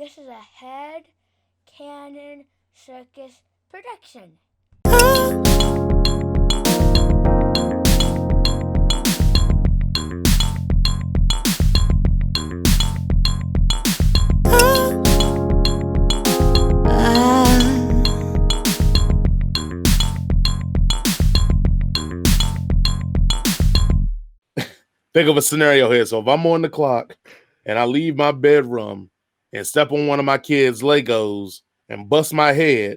This is a head cannon circus production. Think of a scenario here. So if I'm on the clock and I leave my bedroom and step on one of my kids' Legos and bust my head,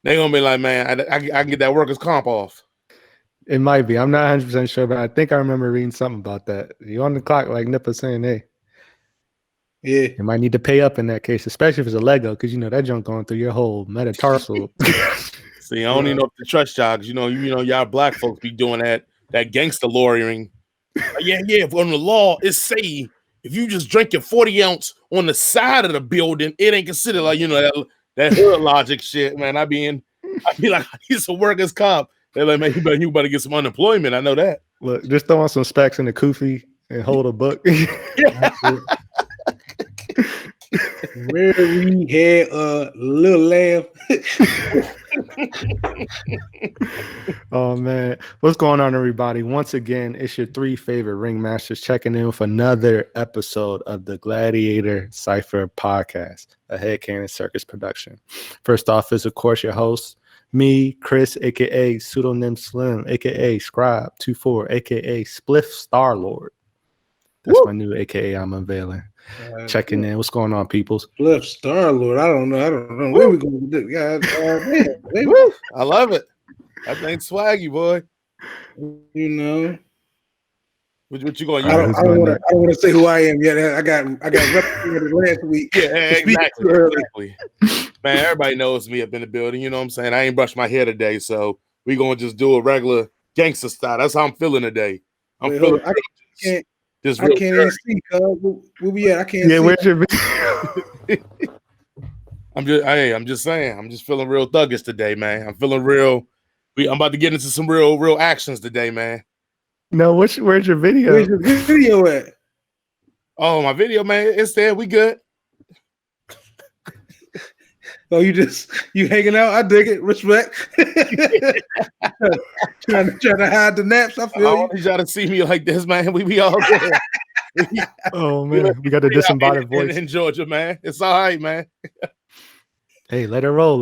they're going to be like, man, I can get that workers' comp off. It might be. I'm not 100% sure, but I think I remember reading something about that. You on the clock, like Nippa saying, hey. Yeah. You might need to pay up in that case, especially if it's a Lego, because, you know, that junk going through your whole metatarsal. See, I don't even know if to trust y'all, because, you know, y'all black folks be doing that gangster lawyering. Yeah. On the law, it say if you just drink your 40 ounce on the side of the building, it ain't considered like, you know, that hood logic shit, man. I be like, he's a workers' comp. They're like, man, you better get some unemployment. I know that. Look, just throw on some specs in the kufi and hold a book. Where we had a little laugh. Oh man, what's going on, everybody? Once again, it's your three favorite ringmasters checking in with another episode of the Gladiator Cypher podcast, a headcanon circus production. First off is, of course, your host, me, Chris, aka Pseudonym Slim, aka Scribe24, aka Spliff Starlord. That's my new AKA I'm unveiling. Checking in. What's going on, peoples? Spliff Starlord. I don't know. Where we going to do? God, I love it. I think swaggy, boy. You know. What you going? I don't want to say who I am yet. I got represented last week. Yeah, exactly. Man, everybody knows me up in the building. You know what I'm saying? I ain't brushed my hair today, so we gonna just do a regular gangster style. That's how I'm feeling today. I can't even see, cuz. Where we at? I can't see. Where's your video? I'm just saying. I'm just feeling real thuggish today, man. I'm feeling real. I'm about to get into some real actions today, man. No, where's your video? Where's your video at? Oh, my video, man. It's there. We good. Oh, you hanging out? I dig it. Respect. trying to hide the naps. I feel you. You gotta see me like this, man. We all good. Oh man, we got the disembodied voice in Georgia, man. It's all right, man. Hey, let it roll.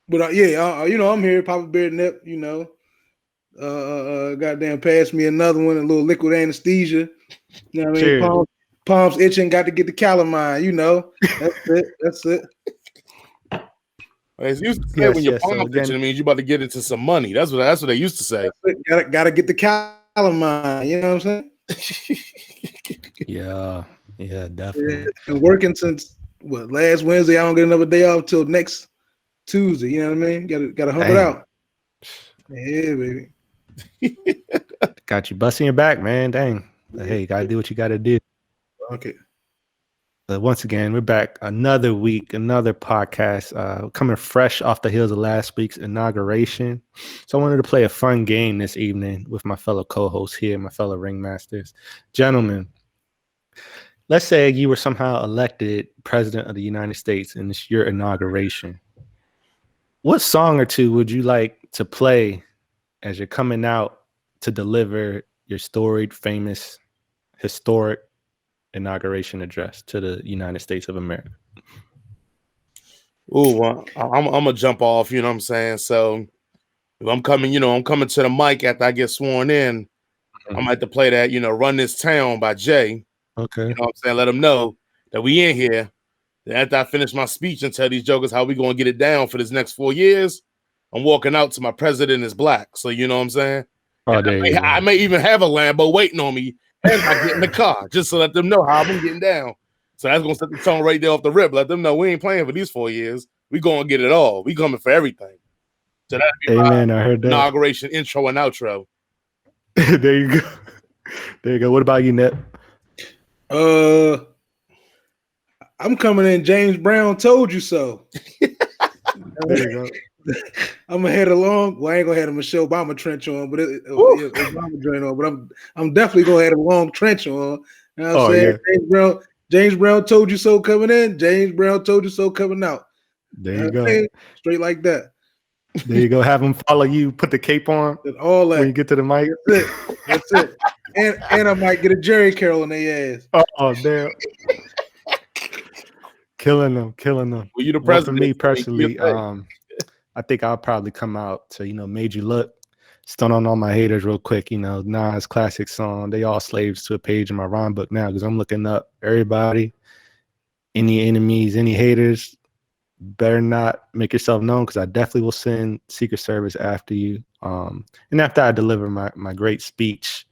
But you know, I'm here, Papa Bear Nip. You know, goddamn, pass me another one, a little liquid anesthesia. You know what I mean? Palms itching, got to get the calamine, you know. That's it. As used to say, when your palms itching, it means you about to get into some money. That's what they used to say. Gotta get the calamine, you know what I'm saying? Yeah, definitely. Yeah, been working since last Wednesday. I don't get another day off till next Tuesday, you know what I mean? Gotta hump it out. Yeah, baby. Got you busting your back, man. Dang. But hey, you gotta do what you gotta do. Okay. But once again, we're back another week, another podcast, coming fresh off the heels of last week's inauguration. So I wanted to play a fun game this evening with my fellow co-hosts here, my fellow ringmasters. Gentlemen, let's say you were somehow elected president of the United States and it's your inauguration. What song or two would you like to play as you're coming out to deliver your storied, famous, historic inauguration address to the United States of America? Well, I'm gonna jump off, you know what I'm saying? So if I'm coming to the mic after I get sworn in, I'm gonna have to play that, Run This Town by Jay. Okay. You know what I'm saying? Let them know that we in here. Then after I finish my speech and tell these jokers how we gonna get it down for this next 4 years, I'm walking out to my president is black. So you know what I'm saying? I may even have a Lambo waiting on me as I get in the car, just to let them know how I'm getting down. So that's gonna set the tone right there off the rip. Let them know we ain't playing for these 4 years. We gonna get it all. We coming for everything. So that'd be I heard that. Inauguration intro and outro. There you go. What about you, Nip? I'm coming in. James Brown told you so. There you go. I'm gonna head along. Well, I ain't gonna have a Michelle Obama trench on, but Obama joint on. But I'm definitely gonna have a long trench on. You know what I'm saying? Yeah. James Brown told you so coming in. James Brown told you so coming out. There you go. Straight like that. There you go. Have him follow you. Put the cape on. And all that. When you get to the mic. That's it. And I might get a Jerry Carroll in their ass. Oh damn. Killing them. Well, you the president. For me personally, I think I'll probably come out to, Made You Look. Stun on all my haters real quick. Nas classic song. They all slaves to a page in my rhyme book now because I'm looking up everybody. Any enemies, any haters, better not make yourself known because I definitely will send Secret Service after you. And after I deliver my great speech,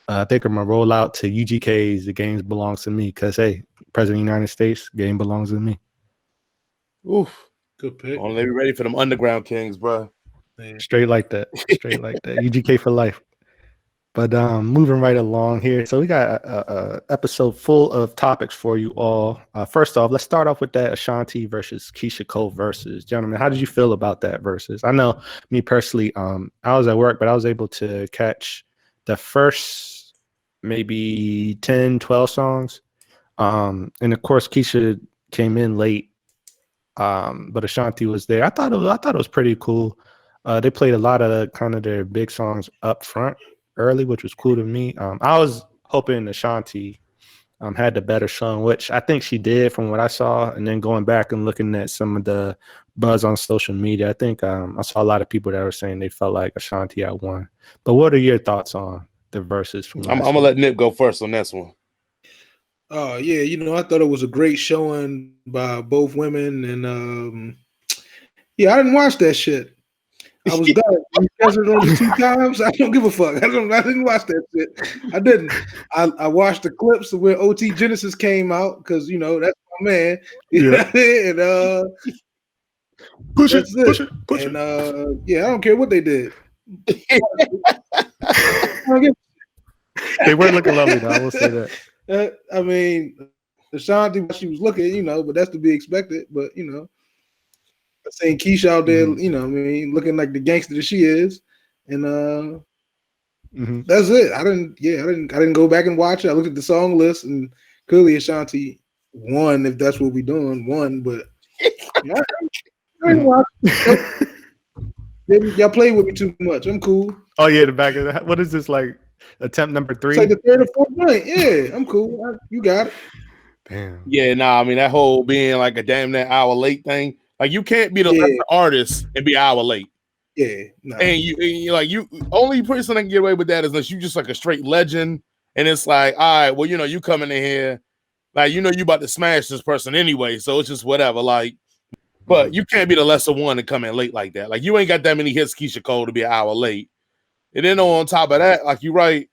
I think I'm going to roll out to UGK's The Games Belongs to Me because, hey, President of the United States, game belongs to me. Oof. Good pick. Only be ready for them underground kings, bro. Man. Straight like that. UGK for life. But moving right along here. So we got a episode full of topics for you all. First off, let's start off with that Ashanti versus Keyshia Cole versus. Gentlemen, how did you feel about that versus? I know me personally, I was at work, but I was able to catch the first maybe 10, 12 songs. And of course, Keyshia came in late. But Ashanti was there. I thought it was pretty cool. They played a lot of kind of their big songs up front early, which was cool to me. I was hoping Ashanti had the better song, which I think she did from what I saw. And then going back and looking at some of the buzz on social media, I think I saw a lot of people that were saying they felt like Ashanti had won. But what are your thoughts on the verses? I'm gonna let Nip go first on this one. Oh yeah, I thought it was a great showing by both women, and I didn't watch that shit. I was done. You guys are on 2 times. I don't give a fuck. I didn't watch that shit. I didn't. I watched the clips of where OT Genesis came out because that's my man. Yeah. And push it. And I don't care what they did. They weren't looking lovely though. I will say that. I mean, Ashanti, she was looking, but that's to be expected. But I seen Keyshia out there, looking like the gangster that she is, and that's it. I didn't go back and watch it. I looked at the song list, and clearly Ashanti won. If that's what we doing, won. But I didn't watch it. Y'all play with me too much. I'm cool. Oh yeah, the back of that. What is this like? Attempt number 3? It's like the 3rd or 4th night. Yeah, I'm cool. You got it. Damn. Yeah, I mean that whole being like a damn near hour late thing. Like you can't be the lesser artist and be an hour late. Yeah, no. And you only person that can get away with that is unless you just like a straight legend. And it's like, all right, well, you coming in here, like you about to smash this person anyway, so it's just whatever. Like, but you can't be the lesser one and come in late like that. Like you ain't got that many hits, Keyshia Cole, to be an hour late. And then on top of that, like you're right.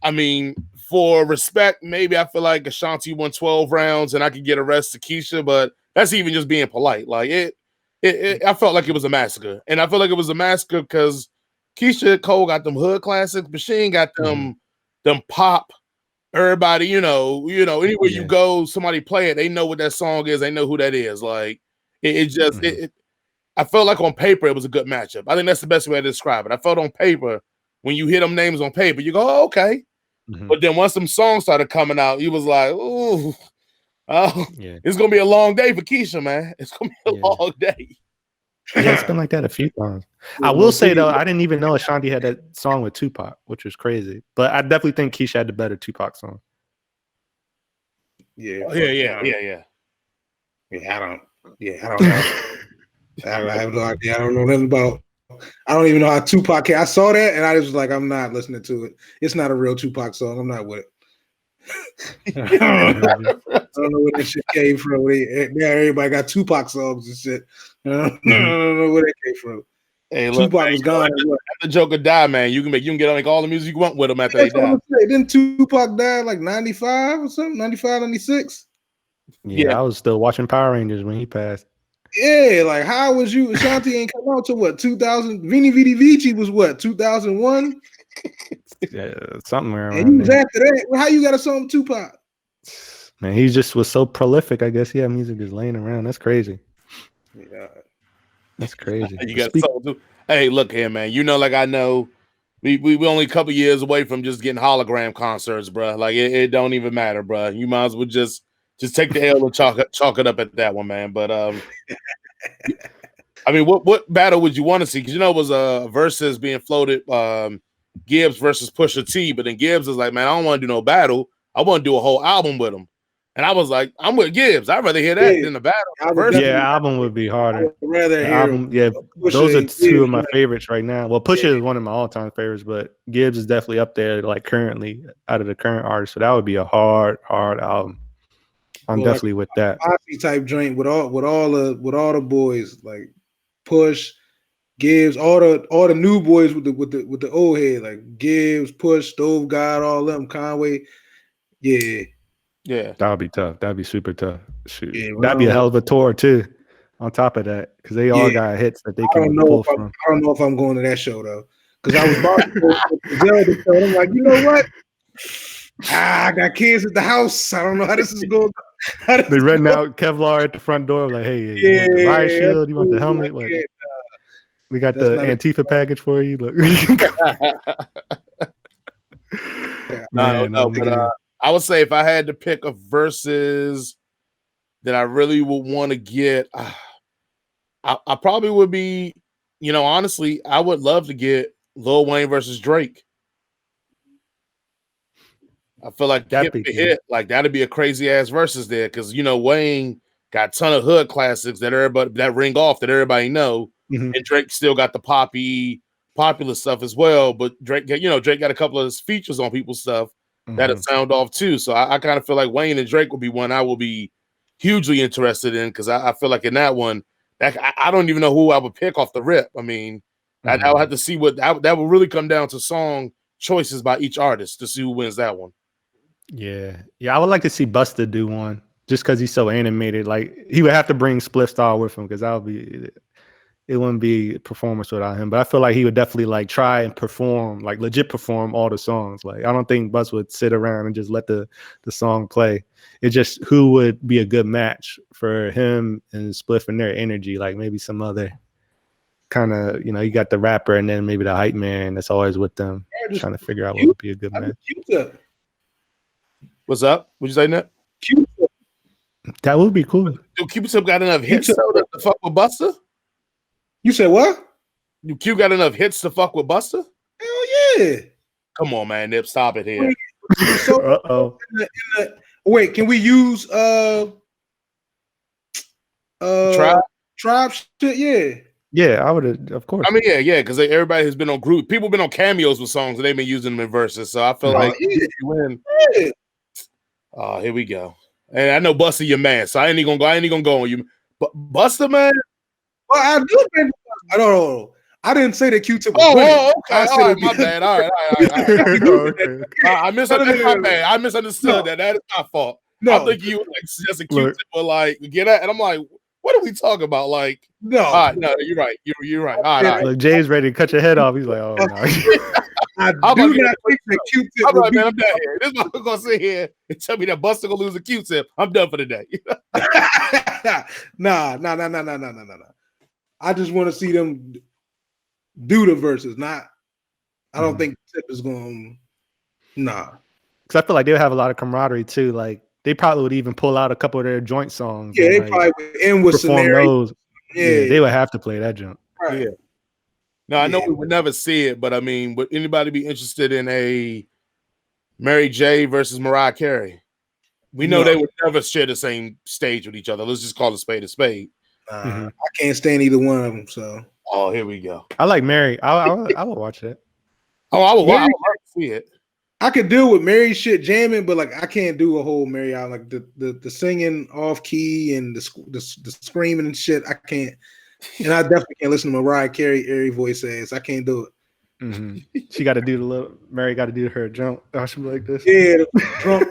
I mean, for respect, maybe I feel like Ashanti won 12 rounds and I could get a rest to Keyshia, but that's even just being polite. Like I felt like it was a massacre. And I feel like it was a massacre because Keyshia Cole got them hood classics, but she ain't got them pop. Everybody, anywhere you go, somebody play it, they know what that song is, they know who that is. Like I felt like on paper it was a good matchup. I think that's the best way to describe it. I felt on paper, when you hear them names on paper, you go, oh, okay. But then once some songs started coming out, he was like, ooh, it's going to be a long day for Keyshia, man. It's going to be a long day. Yeah, it's been like that a few times. I will say, though, I didn't even know Ashanti had that song with Tupac, which was crazy. But I definitely think Keyshia had the better Tupac song. Yeah. Yeah, I don't know. I have no idea. I don't know nothing about. I don't even know how Tupac came. I saw that and I was like, I'm not listening to it. It's not a real Tupac song. I'm not with it. I don't know where that shit came from. Now everybody got Tupac songs and shit. I don't know where that came from. Hey, look, Tupac was gone. After Joker died, man, you can get like all the music you want with him after they died. Didn't Tupac die like 95 or something? 95, 96? Yeah, I was still watching Power Rangers when he passed. Yeah, like how was you? Ashanti ain't come out to what 2000? Vini Vidi Vici was what 2001? Yeah, something around. And he was after that. Well, how you got a song with Tupac? Man, he just was so prolific. I guess he had music just laying around. That's crazy. Yeah, that's crazy. You got a song too. Hey, look here, man. Like I know We only a couple years away from just getting hologram concerts, bro. Like it don't even matter, bro. You might as well just take the L and chalk it up at that one, man. But I mean, what battle would you want to see? Because it was a versus being floated, Gibbs versus Pusha T, but then Gibbs is like, man, I don't want to do no battle. I want to do a whole album with him. And I was like, I'm with Gibbs. I'd rather hear that than the battle. Album would be harder. I would rather hear album. Yeah, those are two of my favorites right now. Well, Pusha is one of my all-time favorites, but Gibbs is definitely up there, like currently out of the current artists. So that would be a hard album. I'm definitely with that. Posse type joint with all the boys like Push, Gibbs, all the new boys with the old head like Gibbs, Push, Stove God, all them, Conway. Yeah. Yeah, that would be tough. That'd be super tough. Shoot, yeah, that'd be a hell of a tour too. On top of that, because they all got hits that they can pull from. I don't know if I'm going to that show though, because I was about to go to the Zelda show. I'm like, you know what? I got kids at the house. I don't know how this is going. They renting out Kevlar at the front door. Like, hey, you want the riot shield? You want the helmet? Like, we got the Antifa package for you. Look. I would say if I had to pick a versus that I really would want to get, I probably would be, honestly, I would love to get Lil Wayne versus Drake. I feel like that'd be a crazy ass versus there because Wayne got a ton of hood classics that ring off that everybody know, and Drake still got the popular stuff as well. But Drake got a couple of his features on people's stuff that'll sound off too. So I kind of feel like Wayne and Drake would be one I will be hugely interested in because I feel like in that one, I don't even know who I would pick off the rip. I mean, I would have to see that would really come down to song choices by each artist to see who wins that one. Yeah, I would like to see Busta do one just because he's so animated. Like he would have to bring Spliff Star with him because it wouldn't be a performance without him. But I feel like he would definitely like try and perform, like legit perform all the songs. Like I don't think Bus would sit around and just let the song play. It's just who would be a good match for him and Spliff and their energy. Like maybe some other kind of, you got the rapper and then maybe the hype man that's always with them, trying to figure out what would be a good match. What's up? What you say, Nip? That would be cool. Do Q-Tip got enough hits to fuck with Busta? You said what? Do Q got enough hits to fuck with Busta? Hell yeah! Come on, man, Nip, stop it here. So, wait, can we use Tribe shit? Yeah. Yeah, I would, of course. I mean, yeah, because everybody has been on group. People have been on cameos with songs and they've been using them in verses. So I feel like if you win. Oh, here we go. And I know Busta your man, so I ain't even gonna go on you. But Busta, man. Well, I do think I don't know. I didn't say that Q-Tip was winning. Okay. All right, my bad. All right. I misunderstood. My bad. I misunderstood that. That is my fault. No, I think you like suggested Q-Tip will like get at, and I'm like, what are we talking about? Like, no, all right, no, you're right. You're right. All right. Look, Jay's ready to cut your head off. He's like, oh no. I do not think that Q-Tip. All right, man, I'm done here. This is gonna sit here and tell me that Busta gonna lose a Q-Tip. I'm done for the day. Nah. I just want to see them do the verses. I don't think Tip is going. Nah, because I feel like they'll have a lot of camaraderie too. Like they probably would even pull out a couple of their joint songs. Yeah, they probably would end with scenarios. Yeah, they would have to play that jump. Right. Yeah. No, I know we would never see it, but I mean, would anybody be interested in a Mary J versus Mariah Carey? We know they would never share the same stage with each other. Let's just call a spade a spade. I can't stand either one of them. So, here we go. I like Mary. I would watch it. I would love to see it. I could deal with Mary shit jamming, but like I can't do a whole Mary out like the singing off key and the screaming and shit. I can't, and I definitely can't listen to Mariah Carey airy voice ass. I can't do it. She got to do Mary got to do her jump. She be like this. Yeah, the drunk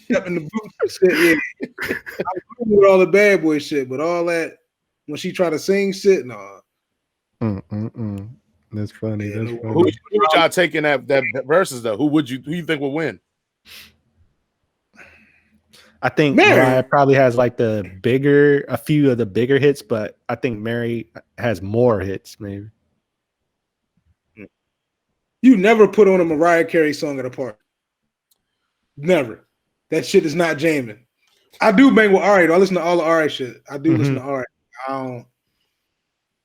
step in the boots and shit. Yeah, I'm cool with all the bad boy shit, but all that when she try to sing shit, no. That's funny. Yeah, Who would y'all taking that versus though? Who you think will win? I think Mariah probably has like a few of the bigger hits, but I think Mary has more hits, maybe. You never put on a Mariah Carey song at a party. Never. That shit is not jamming. I do bang with Ari. I listen to all the Ari shit. I do listen to Ari. I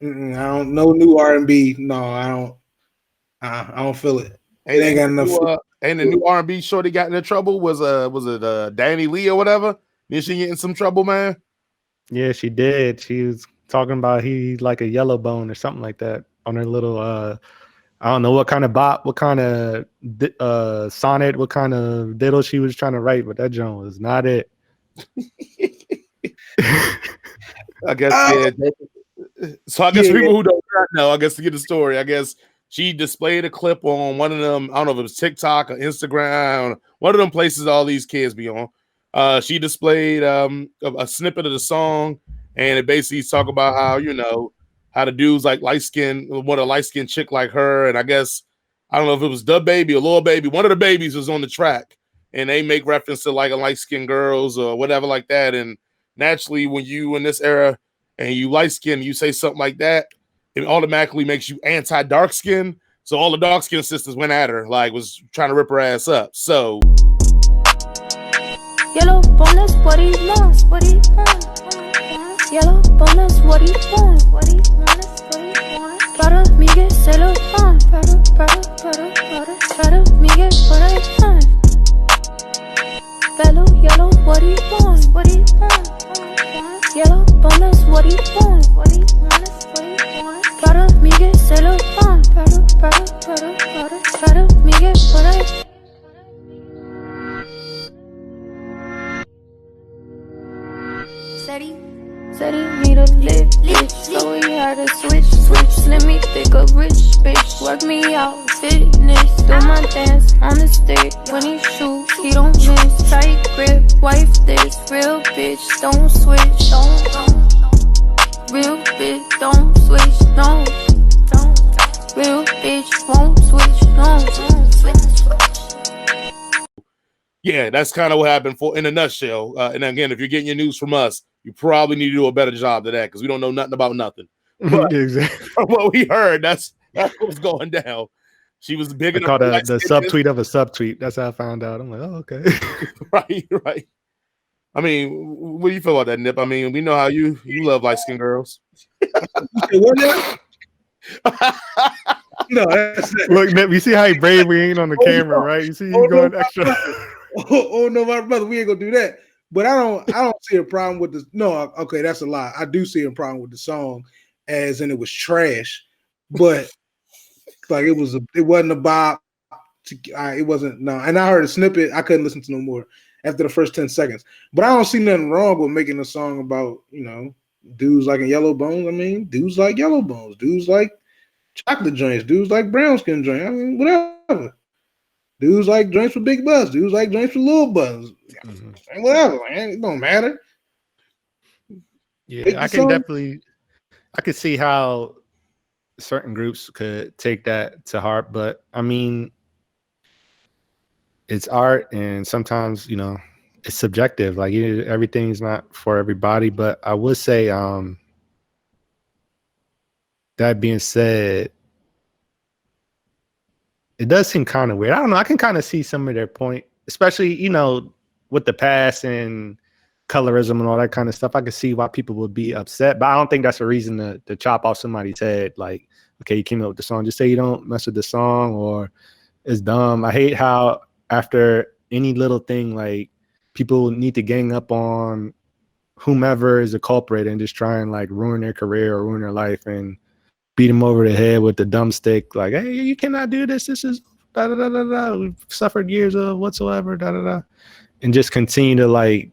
don't know new R&B. No, I don't feel it. It ain't got enough. And the new R&B shorty got into trouble. Was it DaniLeigh or whatever? Did she get in some trouble, man? Yeah, she did. She was talking about he like a yellow bone or something like that on her little I don't know what kind of bop, what kind of sonnet, what kind of diddle she was trying to write, but that joint was not it. I guess So I guess people who don't know, I guess to get the story, I guess she displayed a clip on one of them. I don't know if it was TikTok or Instagram, one of them places all these kids be on. She displayed a snippet of the song, and it basically talk about how the dudes like light skin, what a light skinned chick like her, and I guess I don't know if it was the baby or Lil Baby, one of the babies was on the track, and they make reference to like a light skinned girls or whatever like that, and naturally when you in this era and you light skin, you say something like that, it automatically makes you anti dark skin. So all the dark skin sisters went at her, like was trying to rip her ass up. So yellow bonus, what he wants, what he wants. Yellow bonus, what he wants, what he wants, what he wants. Para Miguel se lo van, para Miguel what I want. Fellow yellow, what he wants, what he wants. Yellow bonus, what he wants, what he wants, what he wants. Para Miguel se lo van, para Miguel what I want. Said he need a lift, so he had to switch. Let me pick a rich bitch, work me out, fitness. Do my dance on the stick. When he shoot, he don't miss. Tight grip, wife this, real bitch, don't switch. Don't. Real bitch, don't switch, don't. Real bitch, won't switch, don't switch. Yeah, that's kind of what happened in a nutshell. And again, if you're getting your news from us, you probably need to do a better job than that because we don't know nothing about nothing. But exactly. from what we heard, that's what was going down. She was big enough. I called the subtweet of a subtweet. That's how I found out. I'm like, oh, okay. Right. I mean, what do you feel about that, Nip? I mean, we know how you love light-skinned girls. What now? No, that's it. Look, Nip, you see how brave we ain't on the camera, right? You see you going extra. No, my brother, we ain't gonna do that. But I don't see a problem with this. No, okay, that's a lie. I do see a problem with the song, as in it was trash. But like it wasn't a bop. It wasn't no. And I heard a snippet. I couldn't listen to no more after the first 10 seconds. But I don't see nothing wrong with making a song about dudes liking yellow bones. I mean, dudes like yellow bones. Dudes like chocolate joints. Dudes like brown skin joints. I mean, whatever. Dudes like joints with big butts. Dudes like joints with little butts. Whatever, man. It don't matter. Yeah, I could see how certain groups could take that to heart, but I mean, it's art, and sometimes it's subjective. Like everything's not for everybody. But I would say, that being said, it does seem kind of weird. I don't know. I can kind of see some of their point, especially, with the past and colorism and all that kind of stuff. I can see why people would be upset, but I don't think that's a reason to chop off somebody's head. Like, okay, you came up with the song. Just say you don't mess with the song or it's dumb. I hate how after any little thing, like people need to gang up on whomever is a culprit and just try and like ruin their career or ruin their life and beat them over the head with the dumb stick, like, hey, you cannot do this. This is da da da da da. We've suffered years of whatsoever, da da da, and just continue to like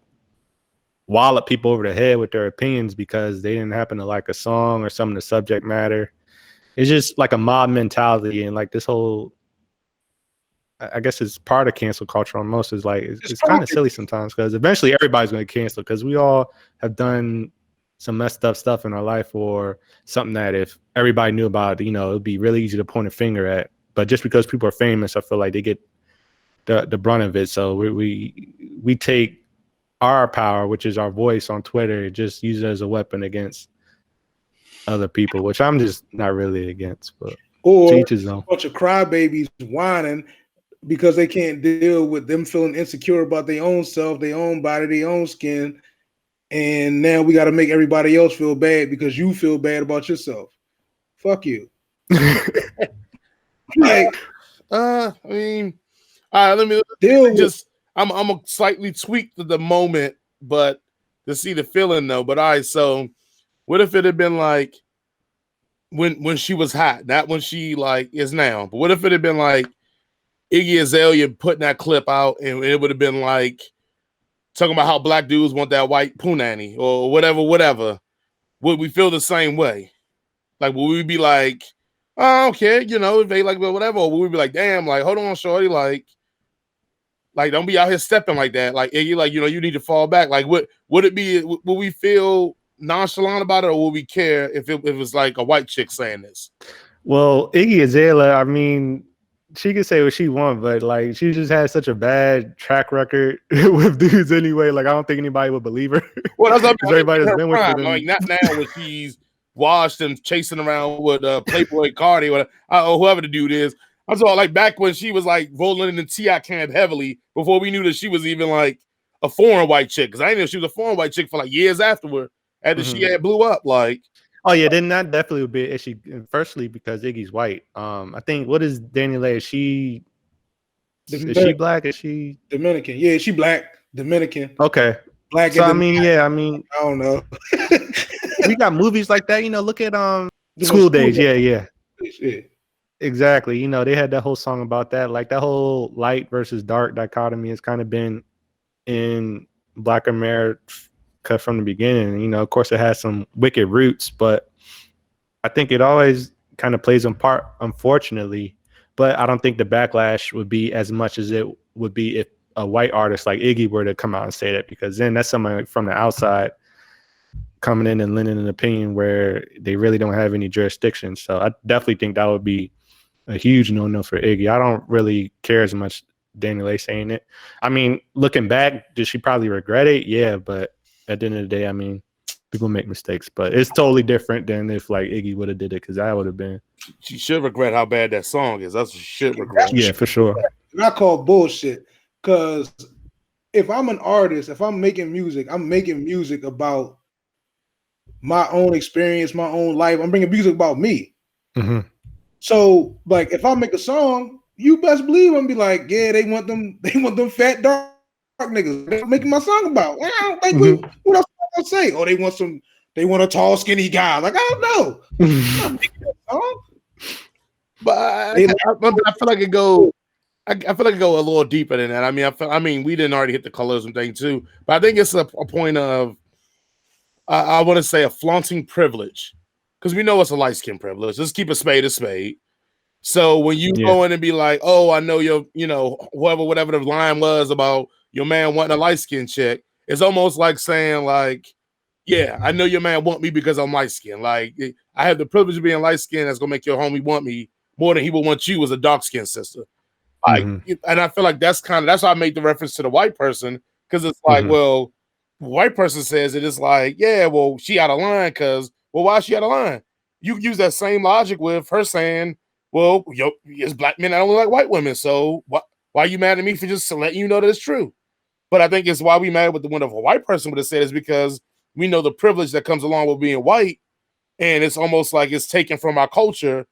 wallop people over the head with their opinions because they didn't happen to like a song or some of the subject matter. It's just like a mob mentality, and like this whole, I guess it's part of cancel culture almost. Is like it's kind of silly sometimes because eventually everybody's going to cancel because we all have done some messed up stuff in our life or something that if everybody knew about, it would be really easy to point a finger at. But just because people are famous, I feel like they get the brunt of it. So we take our power, which is our voice on Twitter, just use it as a weapon against other people, which I'm just not really against. But Or Teach his own. a bunch of crybabies whining because they can't deal with them feeling insecure about their own self, their own body, their own skin. And now we got to make everybody else feel bad because you feel bad about yourself. Fuck you. Like, I mean, all right, let me just, I'm a slightly tweak to the moment, but to see the feeling though. But all right, so what if it had been like when she was hot, not when she like is now, but what if it had been like Iggy Azalea putting that clip out and it would have been like talking about how black dudes want that white punani or whatever, would we feel the same way? Like, would we be like, oh, I don't care, you know, if they like whatever, or would we be like, damn, like, hold on, shorty, like don't be out here stepping like that. Like, Iggy, like, you know, you need to fall back. Like, would it be, would we feel nonchalant about it, or would we care if it was like a white chick saying this? Well, Iggy Azalea, I mean, she could say what she wants, but like she just has such a bad track record with dudes anyway. Like I don't think anybody would believe her. Well, that's everybody that's been with her. Like not now when she's washed and chasing around with Playboy Cardi or whoever the dude is. I saw like back when she was like rolling in the T.I. camp heavily before we knew that she was even like a foreign white chick. Because I didn't know she was a foreign white chick for like years afterward after she had blew up. Like, oh yeah, then that definitely would be an issue. Firstly, because Iggy's white. I think what is DaniLeigh? Is she black? Is she Dominican? Yeah, she black, Dominican. Okay. Black. So I mean, I don't know. We got movies like that, you know. Look at School Days. Yeah. Exactly. You know, they had that whole song about that. Like that whole light versus dark dichotomy has kind of been in Black America from the beginning. You know, of course, it has some wicked roots, but I think it always kind of plays a part, unfortunately. But I don't think the backlash would be as much as it would be if a white artist like Iggy were to come out and say that, because then that's somebody from the outside coming in and lending an opinion where they really don't have any jurisdiction. So I definitely think that would be a huge no-no for Iggy. I don't really care as much DaniLeigh saying it. I mean, looking back, did she probably regret it? Yeah, but at the end of the day, I mean, people make mistakes, but it's totally different than if like Iggy would have did it, because that would have been. She should regret how bad that song is. That's what she should regret. Yeah, for sure. And I call bullshit, because if I'm an artist, if I'm making music about my own experience, my own life. I'm bringing music about me. Mm-hmm. So, like, if I make a song, you best believe I'm be like, yeah, they want them fat dark niggas. They're making my song about. Like, what else can I say? Oh, they want a tall, skinny guy. Like, I don't know. I'm not making that song. But I feel like it go. I feel like it go a little deeper than that. I mean, we didn't already hit the colorism thing too, but I think it's a point of. I want to say a flaunting privilege, because we know it's a light skin privilege. Let's keep a spade. So when you go in and be like, oh, I know whatever the line was about your man wanting a light skin chick, it's almost like saying like, yeah, I know your man want me because I'm light skinned. Like I have the privilege of being light skinned. That's gonna make your homie want me more than he will want you as a dark skinned sister. Like, and I feel like that's why I made the reference to the white person, because it's like, well. White person says it is like, yeah, well, she out of line because, well, why is she out of line? You use that same logic with her saying, well, it's black men that only like white women, so why are you mad at me for just letting you know that it's true? But I think it's why we mad with the one of a white person would have said is because we know the privilege that comes along with being white, and it's almost like it's taken from our culture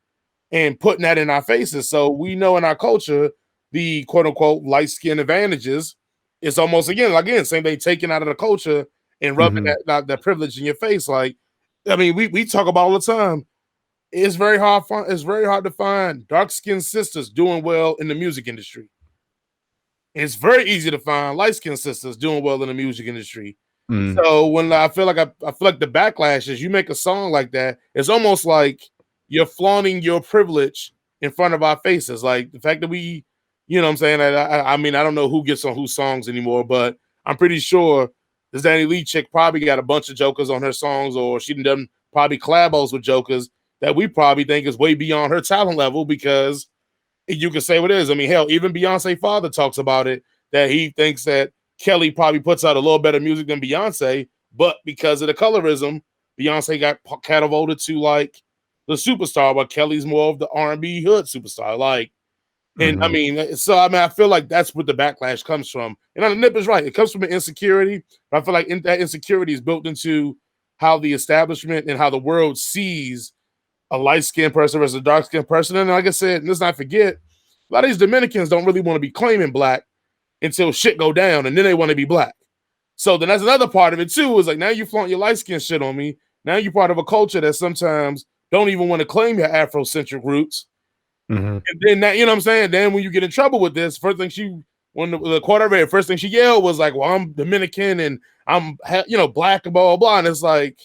and putting that in our faces. So we know in our culture the quote unquote light skin advantages. It's almost again same thing, taken out of the culture and rubbing that privilege in your face. Like, I mean, we talk about all the time. It's very hard to find dark skinned sisters doing well in the music industry. It's very easy to find light skinned sisters doing well in the music industry. So when I feel like the backlash is you make a song like that, it's almost like you're flaunting your privilege in front of our faces. Like the fact that we. You know what I'm saying? I mean, I don't know who gets on whose songs anymore, but I'm pretty sure this DaniLeigh chick probably got a bunch of jokers on her songs, or she done probably collabos with jokers that we probably think is way beyond her talent level, because you can say what it is. I mean, hell, even Beyonce's father talks about it, that he thinks that Kelly probably puts out a little better music than Beyonce, but because of the colorism, Beyonce got catapulted to like the superstar, while Kelly's more of the R&B hood superstar. Like, and I mean, I feel like that's what the backlash comes from. And Nip is right; it comes from an insecurity. But I feel like that insecurity is built into how the establishment and how the world sees a light-skinned person versus a dark-skinned person. And like I said, let's not forget, a lot of these Dominicans don't really want to be claiming black until shit go down, and then they want to be black. So then that's another part of it too, is like, now you flaunt your light-skinned shit on me. Now you're part of a culture that sometimes don't even want to claim your Afrocentric roots. And then that, you know what I'm saying? Then when you get in trouble with this, first thing when the quarter read, first thing she yelled was like, well, I'm Dominican and I'm, black and blah, blah, blah. And it's like,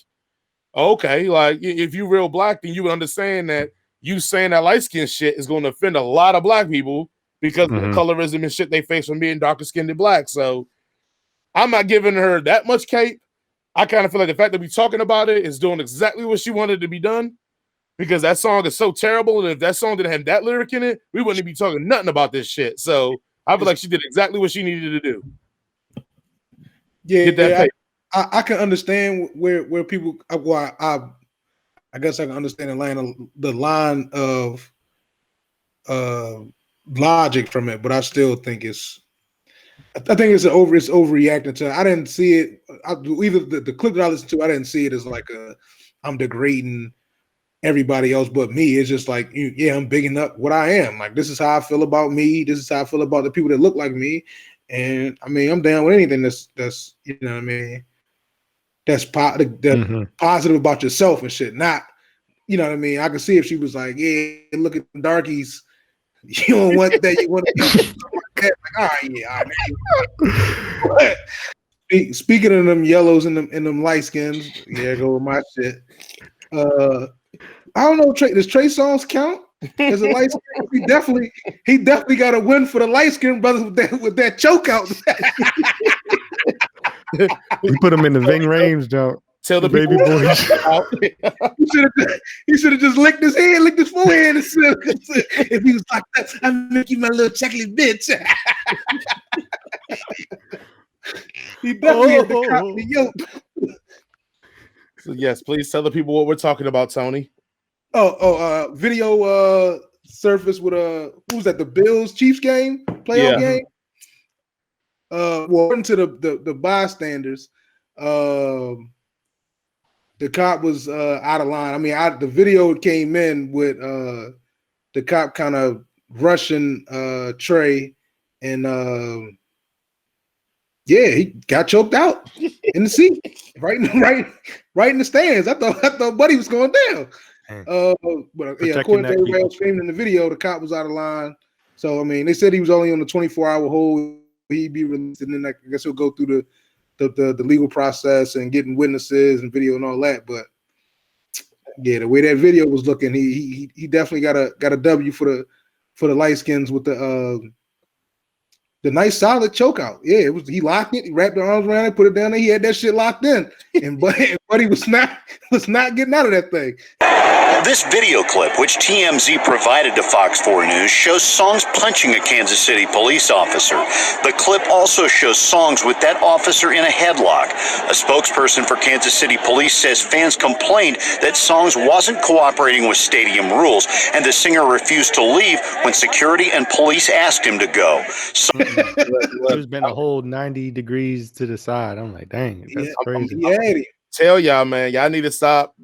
okay, like if you real black, then you would understand that you saying that light skin shit is going to offend a lot of black people because of the colorism and shit they face from being darker skinned and black. So I'm not giving her that much cape. I kind of feel like the fact that we're talking about it is doing exactly what she wanted to be done, because that song is so terrible. And if that song didn't have that lyric in it, we wouldn't be talking nothing about this shit. So I feel like she did exactly what she needed to do. Yeah, get that I can understand where people. Well, I guess I can understand the line of logic from it, but I still think it's overreacting to. I didn't see it. Either the clip that I listened to, I didn't see it as like I'm degrading everybody else but me. It's just like, yeah, I'm bigging up what I am. Like, this is how I feel about me. This is how I feel about the people that look like me. And I mean, I'm down with anything that's you know what I mean, that's positive about yourself and shit. Not, you know what I mean. I can see if she was like, yeah, look at the darkies. You don't want that. You want to be like, all right, yeah. All right. Speaking of them yellows and them light skins, yeah, go with my shit. I don't know. Does Trey Songz count as a light skin? He definitely got a win for the light skin brothers with that choke out. He put him in the Ving Rhames jump. Tell the baby boy. He should have just licked his forehead and said, if he was like that, I'll make you my little chocolate bitch. He definitely had to cop the yoke. So yes, please tell the people what we're talking about, Tony. Video surface with who was that? The Bills Chiefs game, playoff game. Well, according to the bystanders, the cop was out of line. I mean, the video came in with the cop kind of rushing Trey, and yeah, he got choked out in the seat, right in the stands. I thought Buddy was going down. But yeah, according to everybody else framed in the video, the cop was out of line. So I mean, they said he was only on the 24-hour hold. He'd be released, and then I guess he'll go through the legal process and getting witnesses and video and all that. But yeah, the way that video was looking, he definitely got a W for the light skins with the nice solid choke out. Yeah, it was. He locked it. He wrapped the arms around it, put it down there. He had that shit locked in, and Buddy was not getting out of that thing. This video clip, which TMZ provided to Fox 4 News, shows Songz punching a Kansas City police officer. The clip also shows Songz with that officer in a headlock. A spokesperson for Kansas City Police says fans complained that Songz wasn't cooperating with stadium rules, and the singer refused to leave when security and police asked him to go. There's been a whole 90 degrees to the side. I'm like, dang, that's crazy. Tell y'all, man, y'all need to stop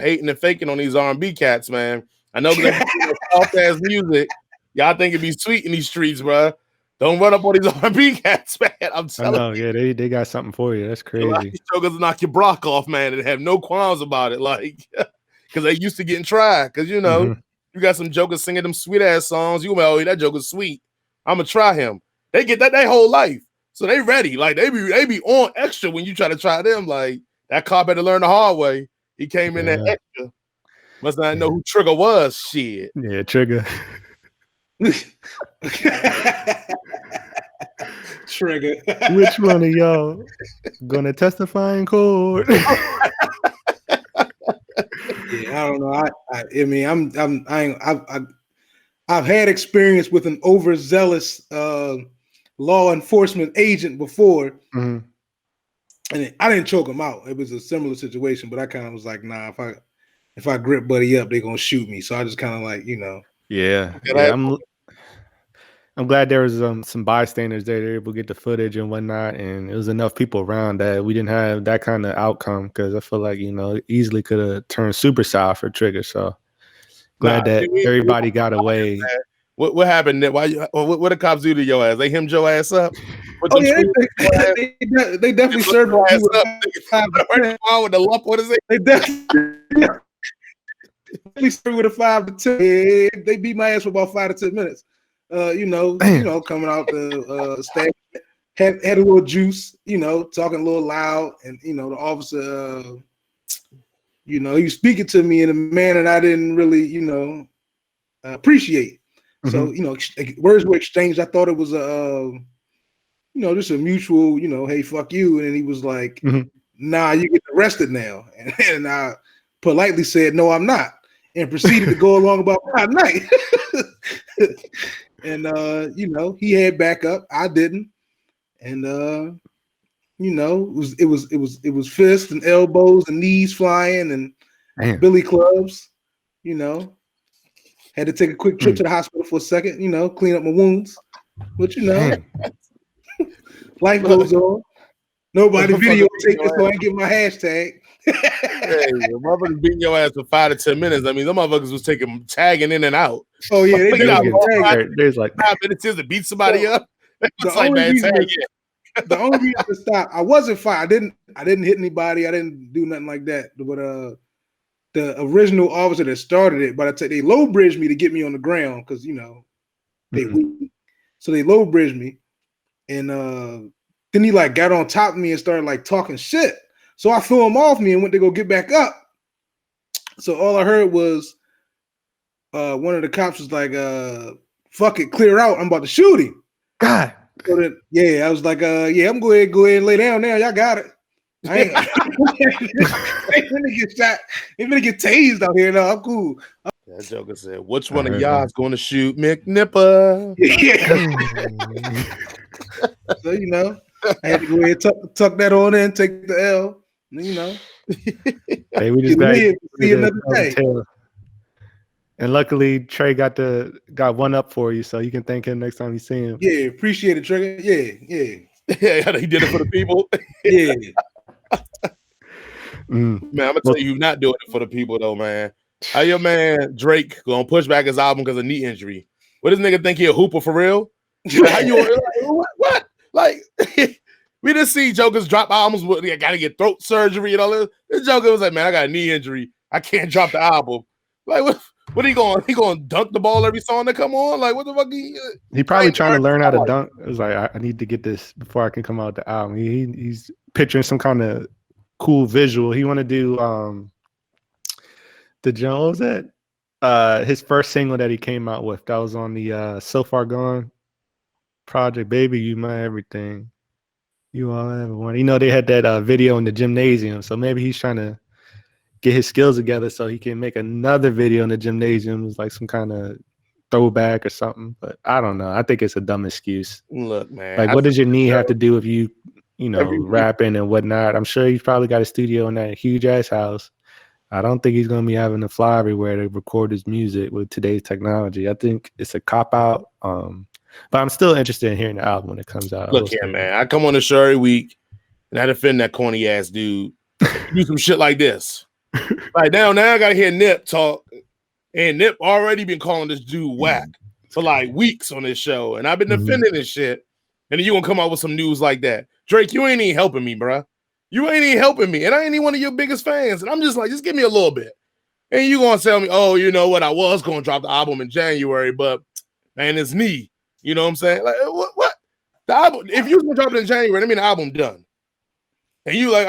hating and faking on these R&B cats, man. I know they're soft ass music. Y'all think it'd be sweet in these streets, bro. Don't run up on these R&B cats, man. I'm telling you. Yeah, they got something for you. That's crazy. These jokers knock your block off, man, and have no qualms about it, like, because they used to getting tried. Because you know, you got some jokers singing them sweet ass songs. You go, oh, that joker's sweet. I'm gonna try him. They get that their whole life, so they ready. Like they be on extra when you try to try them. Like that cop had to learn the hard way. He came in that extra. Must not know who Trigger was. Shit. Yeah, Trigger. Trigger. Which one of y'all gonna testify in court? Yeah, I don't know. I mean, I've had experience with an overzealous law enforcement agent before. And I didn't choke him out. It was a similar situation, but I kind of was like, nah, if I grip Buddy up, they're gonna shoot me. So I just kind of like, you know. Yeah. I'm glad there was some bystanders there. They were able to get the footage and whatnot, and it was enough people around that we didn't have that kind of outcome, because I feel like, you know, it easily could have turned super sour for Trigger. So glad that everybody got away. What happened? Why? What the cops do to your ass? They hemmed your ass up. Oh yeah, they definitely served your ass up. With the lump. What is it? They definitely served with a 5 to 10. They beat my ass for about 5 to 10 minutes. You know, coming out the stand, had a little juice, you know, talking a little loud, and you know, the officer, you know, he was speaking to me in a manner that I didn't really, you know, appreciate. So, you know, words were exchanged. I thought it was you know, just a mutual, you know, hey, fuck you, and then he was like, nah, you get arrested now, and I politely said, no, I'm not, and proceeded to go along about my night. And you know, he had backup, I didn't, and you know, it was fists and elbows and knees flying and billy clubs. You know, had to take a quick trip to the hospital for a second. You know, clean up my wounds, but you know, life goes on. Nobody videotaped this, so I ain't get my hashtag. Hey, motherfuckers beating your ass for 5 to 10 minutes. I mean, them motherfuckers was tagging in and out. Oh yeah, there's like 5 minutes to beat somebody up. The only reason to stop, I wasn't fired. I didn't hit anybody. I didn't do nothing like that. But the original officer that started it, but they low bridged me to get me on the ground because you know they weak. So they low bridged me, and then he like got on top of me and started like talking shit. So I threw him off me and went to go get back up. So all I heard was one of the cops was like, fuck it, clear out. I'm about to shoot him. God. So then, yeah, I was like, yeah, I'm going to go ahead and lay down now. Y'all got it. I ain't gonna get shot. Ain't gonna get tased out here. No, I'm cool. That joker said, which one of y'all is going to shoot McNipper? Yeah. So, you know, I had to go ahead and tuck that on in, take the L. You know, hey, we just see another day. And luckily, Trey got one up for you, so you can thank him next time you see him. Yeah, appreciate it, Trigger. Yeah. Yeah, he did it for the people. Yeah. Man, I'm gonna tell you, not doing it for the people though, man. How your man Drake gonna push back his album because of knee injury? What does nigga think he a hooper for real? How you like, what? Like we didn't see jokers drop albums with they gotta get throat surgery and all that. This joker was like, man, I got a knee injury. I can't drop the album. Like what he going? He going to dunk the ball every song that come on? Like what the fuck? He probably trying to learn how to dunk. It was like I need to get this before I can come out with the album. He's picturing some kind of cool visual. He want to do the John. What was that? His first single that he came out with. That was on the So Far Gone project. Baby, you my everything. You all I ever want. You know they had that video in the gymnasium, so maybe he's trying to get his skills together so he can make another video in the gymnasium. It's like some kind of throwback or something. But I don't know. I think it's a dumb excuse. Look, man. Like, what does your knee have to do with you know, rapping and whatnot? I'm sure he's probably got a studio in that huge ass house. I don't think he's gonna be having to fly everywhere to record his music with today's technology. I think it's a cop out. But I'm still interested in hearing the album when it comes out. Look here, man. I come on the show every week and I defend that corny ass dude. Do some shit like this. Like now I gotta hear Nip talk, and Nip already been calling this dude whack for like weeks on this show, and I've been defending this shit. And then you gonna come out with some news like that, Drake? You ain't even helping me, bro. You ain't even helping me, and I ain't even one of your biggest fans. And I'm just like, just give me a little bit. And you gonna tell me, oh, you know what? I was gonna drop the album in January, but man, it's knee. You know what I'm saying? Like what? The album? If you was gonna drop it in January, I mean the album done. And you like,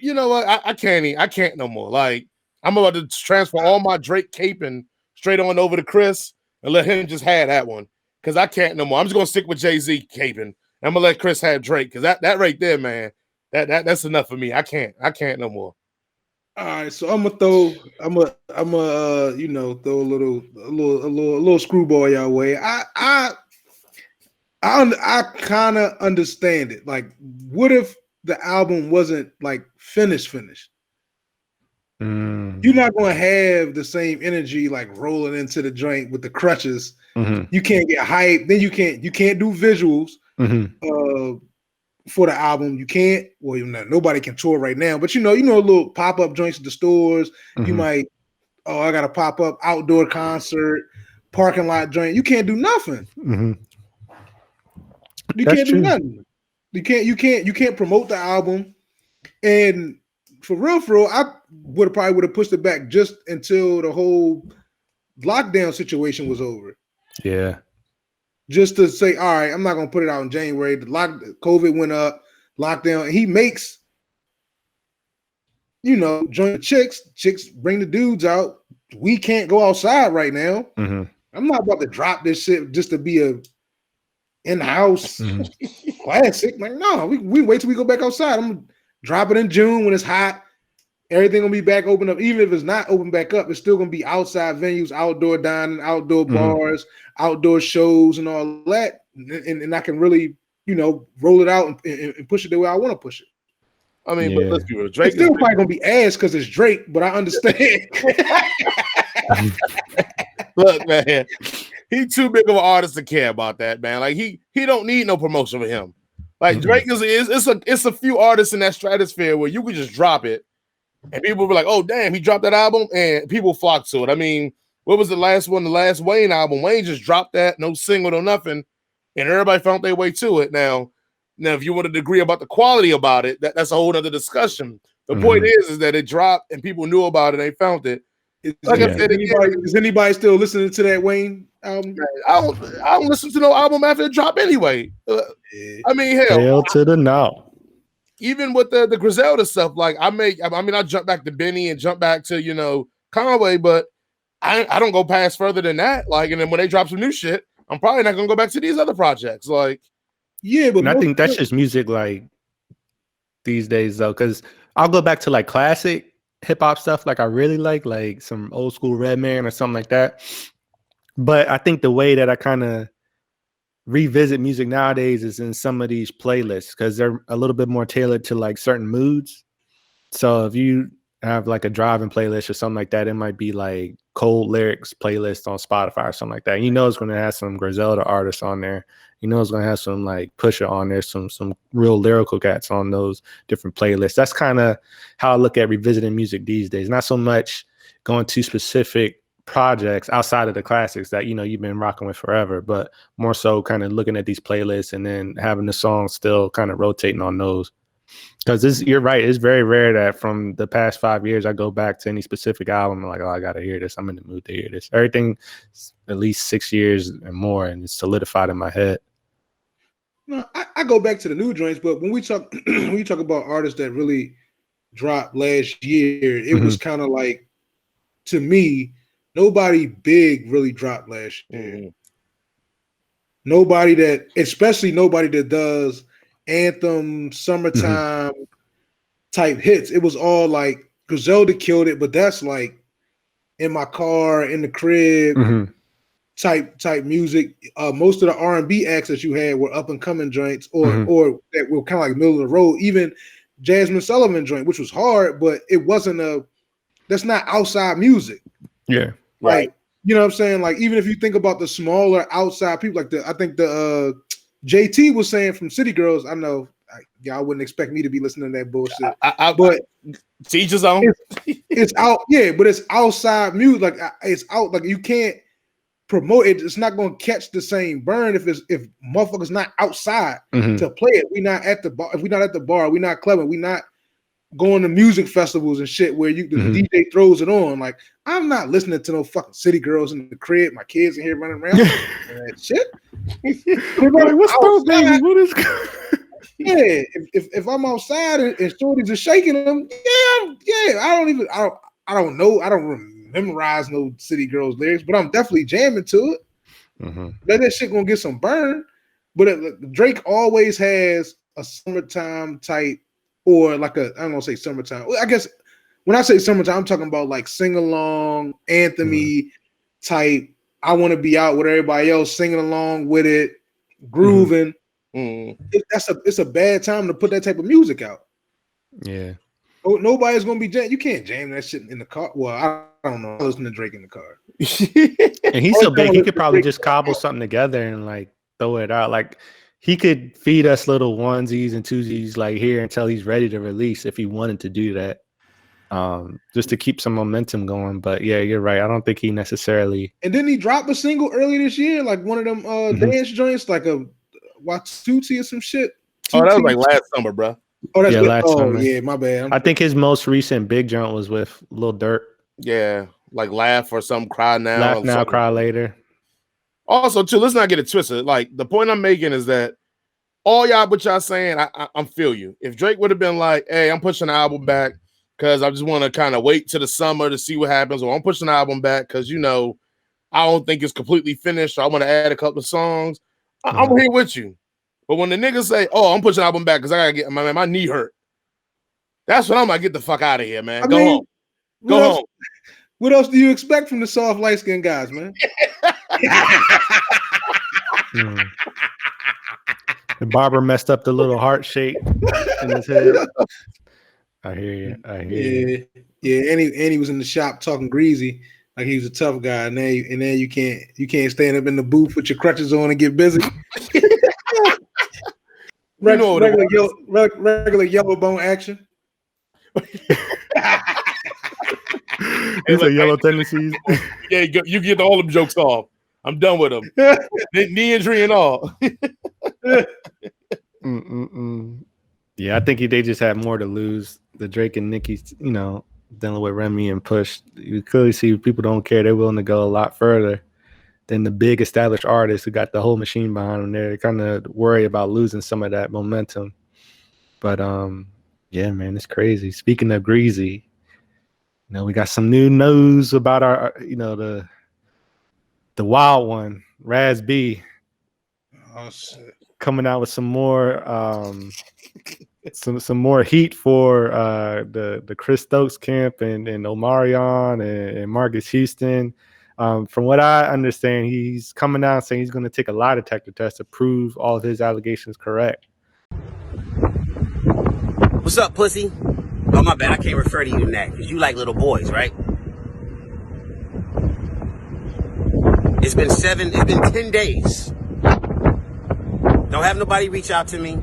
you know what? I can't no more. Like, I'm about to transfer all my Drake caping straight on over to Chris and let him just have that one. Because I can't no more. I'm just gonna stick with Jay-Z caping. I'm gonna let Chris have Drake. Because that right there, man, that's enough for me. I can't no more. All right, so I'm gonna throw you know, throw a little screwball y'all way. I kind of understand it. Like, what if the album wasn't like finished? You're not going to have the same energy like rolling into the joint with the crutches. You can't get hype. Then you can't do visuals for the album. You can't. Well, nobody can tour right now. But little pop up joints at the stores. You might. Oh, I got a pop up outdoor concert, parking lot joint. You can't do nothing. You can't do nothing. You can't promote the album. And for real, I would have pushed it back just until the whole lockdown situation was over. Yeah. Just to say, all right, I'm not gonna put it out in January. COVID went up, lockdown, and he makes, join chicks bring the dudes out. We can't go outside right now. I'm not about to drop this shit just to be a in-house classic. Like, no, we wait till we go back outside. I'm gonna drop it in June when it's hot. Everything gonna be back open up. Even if it's not open back up, it's still gonna be outside venues, outdoor dining, outdoor bars, outdoor shows, and all that. And I can really, roll it out and push it the way I want to push it. I mean, but let's be real. Drake it's still probably gonna be ass because it's Drake, but I understand. Look, man, he too big of an artist to care about that, man. Like he don't need no promotion for him. Like Drake it's a few artists in that stratosphere where you could just drop it, and people will be like, "Oh, damn, he dropped that album," and people flock to it. I mean, what was the last one? The last Wayne album. Wayne just dropped that, no single, no nothing, and everybody found their way to it. Now, if you want to agree about the quality about it, that's a whole other discussion. The point is that it dropped and people knew about it. They found it. Like I said, is anybody still listening to that Wayne album? I don't listen to no album after it dropped anyway. I mean, hell to the no. Even with the Griselda stuff, like I jump back to Benny and jump back to Conway, but I don't go past further than that. Like, and then when they drop some new shit, I'm probably not gonna go back to these other projects. Like, yeah, but I think that's just music like these days though, because I'll go back to like classic hip hop stuff, like I really like some old school Redman or something like that. But I think the way that I kind of revisit music nowadays is in some of these playlists because they're a little bit more tailored to like certain moods. So if you have like a driving playlist or something like that, it might be like cold lyrics playlist on Spotify or something like that. It's going to have some Griselda artists on there. It's going to have some like Pusha on there, some real lyrical cats on those different playlists. That's kind of how I look at revisiting music these days. Not so much going to specific projects outside of the classics that, you've been rocking with forever, but more so kind of looking at these playlists and then having the songs still kind of rotating on those. Because you're right, it's very rare that from the past 5 years I go back to any specific album and like, oh, I gotta hear this. I'm in the mood to hear this. Everything at least 6 years and more, and it's solidified in my head. No, I go back to the new joints, but when we talk about artists that really dropped last year, it was kind of like, to me, nobody big really dropped last year. Especially nobody that does anthem, summertime type hits. It was all like Griselda killed it, but that's like in my car, in the crib type music. Most of the R&B acts that you had were up and coming joints, or that were kind of like middle of the road. Even Jasmine Sullivan joint, which was hard, but it wasn't that's not outside music. Yeah, right. You know what I'm saying? Like, even if you think about the smaller outside people, like I think the JT was saying from City Girls. I know y'all wouldn't expect me to be listening to that bullshit, but teach his own. It's out, yeah, but it's outside music. Like, it's out. Like, you can't promote it. It's not going to catch the same burn if motherfuckers not outside to play it. We not at the bar. If we not at the bar, we not clubbing. We not going to music festivals and shit where the DJ throws it on. Like, I'm not listening to no fucking City Girls in the crib. My kids in here running around and that shit. Like, what's up, baby? What is yeah, if I'm outside and shorties are shaking them, yeah. I don't know. I don't memorize no City Girls lyrics, but I'm definitely jamming to it. That shit gonna get some burn. But Drake always has a summertime type, or like I don't want to say summertime. I guess when I say summertime, I'm talking about like sing along, anthem-y type. I want to be out with everybody else singing along with it, grooving. It's a bad time to put that type of music out. Yeah. Oh, nobody's gonna be jam. You can't jam that shit in the car. Well, I don't know. I listen to Drake in the car. And he's so big, he could probably just cobble something together and like throw it out. Like he could feed us little onesies and twosies like here until he's ready to release if he wanted to do that. Just to keep some momentum going. But yeah, you're right. I don't think he necessarily. And then he dropped a single earlier this year, like one of them dance joints, like a Watsuti or some shit. Oh, that was like last summer, bro. Oh, that's last summer. Yeah, my bad. I think his most recent big joint was with Lil Durk. Yeah, like Laugh or something, Cry Now. Laugh Now, Cry Later. Also, too, let's not get it twisted. Like, the point I'm making is that all y'all, what y'all saying, I feel you. If Drake would have been like, hey, I'm pushing the album back because I just want to kind of wait to the summer to see what happens, or I'm pushing the album back because, you know, I don't think it's completely finished, so I want to add a couple of songs, I'm here with you. But when the niggas say, oh, I'm pushing the album back because I got to get my knee hurt, that's when I'm like, get the fuck out of here, man. Go home. Go home. What else do you expect from the soft, light-skinned guys, man? The barber messed up the little heart shape in his head. I hear you. Yeah. And he was in the shop talking greasy like he was a tough guy. And then you can't stand up in the booth with your crutches on and get busy. Regular yellow bone action. These are yellow tendencies. Yeah, you get all them jokes off. I'm done with them. Knee injury and all. Yeah, I think they just had more to lose. The Drake and Nicki, you know, dealing with Remy and Push. You clearly see people don't care. They're willing to go a lot further than the big established artists who got the whole machine behind them. They're kind of worried about losing some of that momentum. But yeah, man, it's crazy. Speaking of greasy, you know, we got some new news about our, you know, the wild one, Raz B. Oh shit. Coming out with some more some more heat for the Chris Stokes camp and Omarion and Marcus Houston. From what I understand, he's coming out saying he's going to take a lie detector test to prove all of his allegations correct. What's up, pussy? Oh, my bad. I can't refer to you in that because you like little boys, right? It's been 10 days. Don't have nobody reach out to me.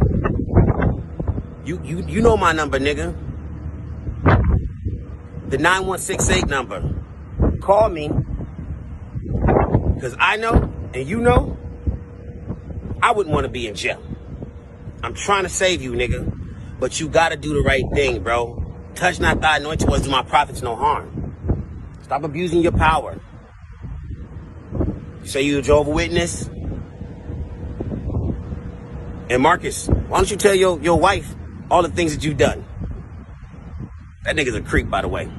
You know my number, nigga. The 9168 number. Call me. Because I know, and you know, I wouldn't want to be in jail. I'm trying to save you, nigga. But you gotta do the right thing, bro. Touch not thy anointed ones, do my prophets no harm. Stop abusing your power. You say you're a Jehovah's Witness? And Marcus, why don't you tell your wife all the things that you've done? That nigga's a creep, by the way.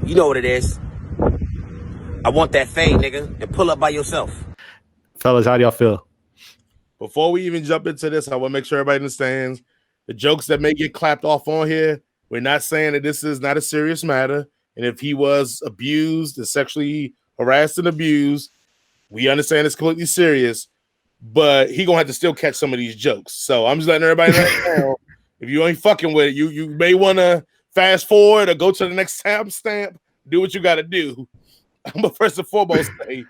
You know what it is. I want that fade, nigga, and pull up by yourself. Fellas, how do y'all feel? Before we even jump into this, I want to make sure everybody understands the jokes that may get clapped off on here. We're not saying that this is not a serious matter. And if he was abused and sexually harassed and abused, we understand it's completely serious. But he going to have to still catch some of these jokes. So I'm just letting everybody know. If you ain't fucking with it, you may want to fast forward or go to the next timestamp. Do what you got to do. I'm going to first and foremost say,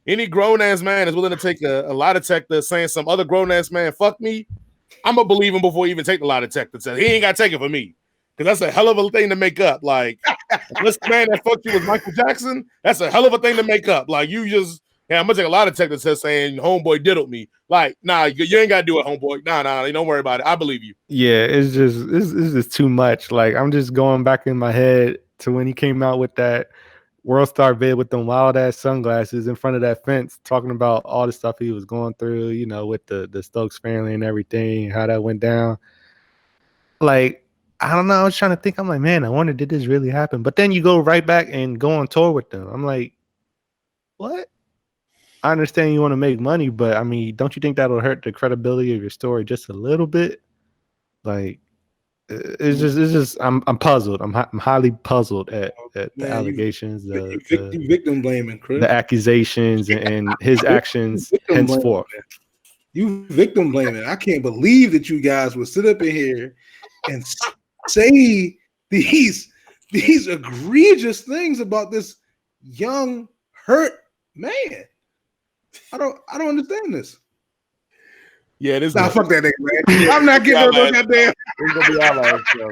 any grown-ass man is willing to take a lie detector saying some other grown-ass man fuck me, I'm going to believe him before he even take the lie detector. He ain't got to take it for me. Because that's a hell of a thing to make up. Like, this man that fucked you was Michael Jackson, that's a hell of a thing to make up. Like, you just, I'm going to take a lie detector test saying homeboy diddled me. Like, nah, you ain't got to do it, homeboy. Nah, don't worry about it. I believe you. Yeah, it's just too much. Like, I'm just going back in my head to when he came out with that World Star vid with them wild ass sunglasses in front of that fence, talking about all the stuff he was going through, you know, with the Stokes family and everything, how that went down. Like, I don't know. I was trying to think. I'm like, man, I wonder, did this really happen? But then you go right back and go on tour with them. I'm like, what? I understand you want to make money, but I mean, don't you think that'll hurt the credibility of your story just a little bit? Like, it's just. I'm puzzled. I'm highly puzzled at the allegations, the victim blaming, Chris. The accusations, and his actions henceforth. You victim blaming. I can't believe that you guys would sit up in here and say these egregious things about this young hurt man. I don't understand this. Yeah, this. Nah, fuck that nigga, man. I'm not getting no goddamn. It's gonna be our last show.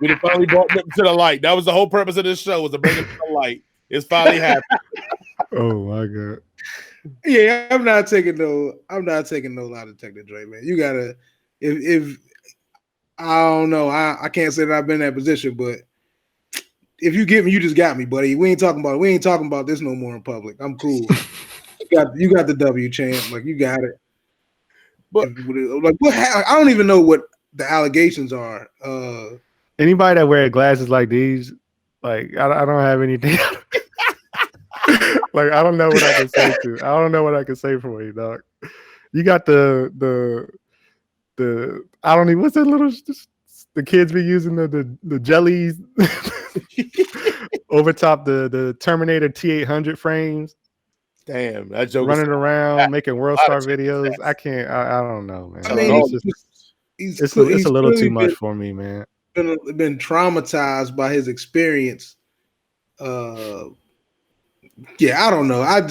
We finally brought them to the light. That was the whole purpose of this show, was to bring it to the light. It's finally happened. Oh my god. Yeah, I'm not taking no lie detector, Dre, man. You gotta if I don't know, I can't say that I've been in that position, but if you get me, you just got me, buddy. We ain't talking about this no more in public. I'm cool. You got the W, champ. Like, you got it. But like, what? I don't even know what the allegations are. Anybody that wear glasses like these, like I don't have anything. Like, I don't know what I can say to. I don't know what I can say for you, dog. You got the I don't even, what's that little, the kids be using the jellies over top the Terminator T800 frames. Damn, that joke running around making World Star videos. I can't. I don't know, man. I mean, it's a little too much for me, man. Been traumatized by his experience. Yeah, I don't know. I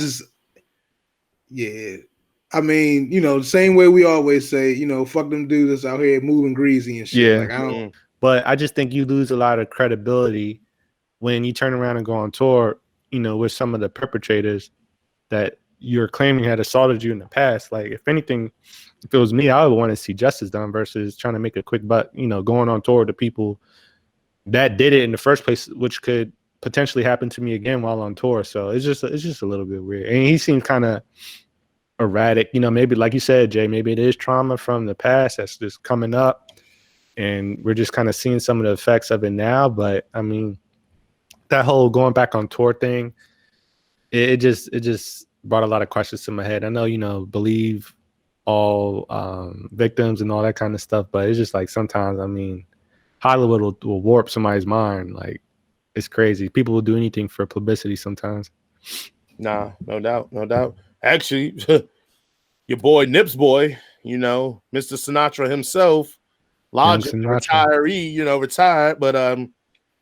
mean, the same way we always say, fuck them dudes that's out here moving greasy and shit. Yeah. Like, I don't. But I just think you lose a lot of credibility when you turn around and go on tour, with some of the perpetrators that you're claiming had assaulted you in the past. Like, if anything, if it was me, I would want to see justice done versus trying to make a quick buck, going on tour to people that did it in the first place, which could potentially happen to me again while on tour. So it's just a little bit weird. And he seems kind of erratic, maybe like you said, Jay, maybe it is trauma from the past that's just coming up and we're just kind of seeing some of the effects of it now. But I mean, that whole going back on tour thing, it just brought a lot of questions to my head. I know, believe all victims and all that kind of stuff, but it's just like sometimes, I mean, Hollywood will warp somebody's mind. Like, it's crazy. People will do anything for publicity sometimes. Nah, no doubt. Actually, your boy Nip's boy, Mr. Sinatra himself, Logic, retiree, retired, but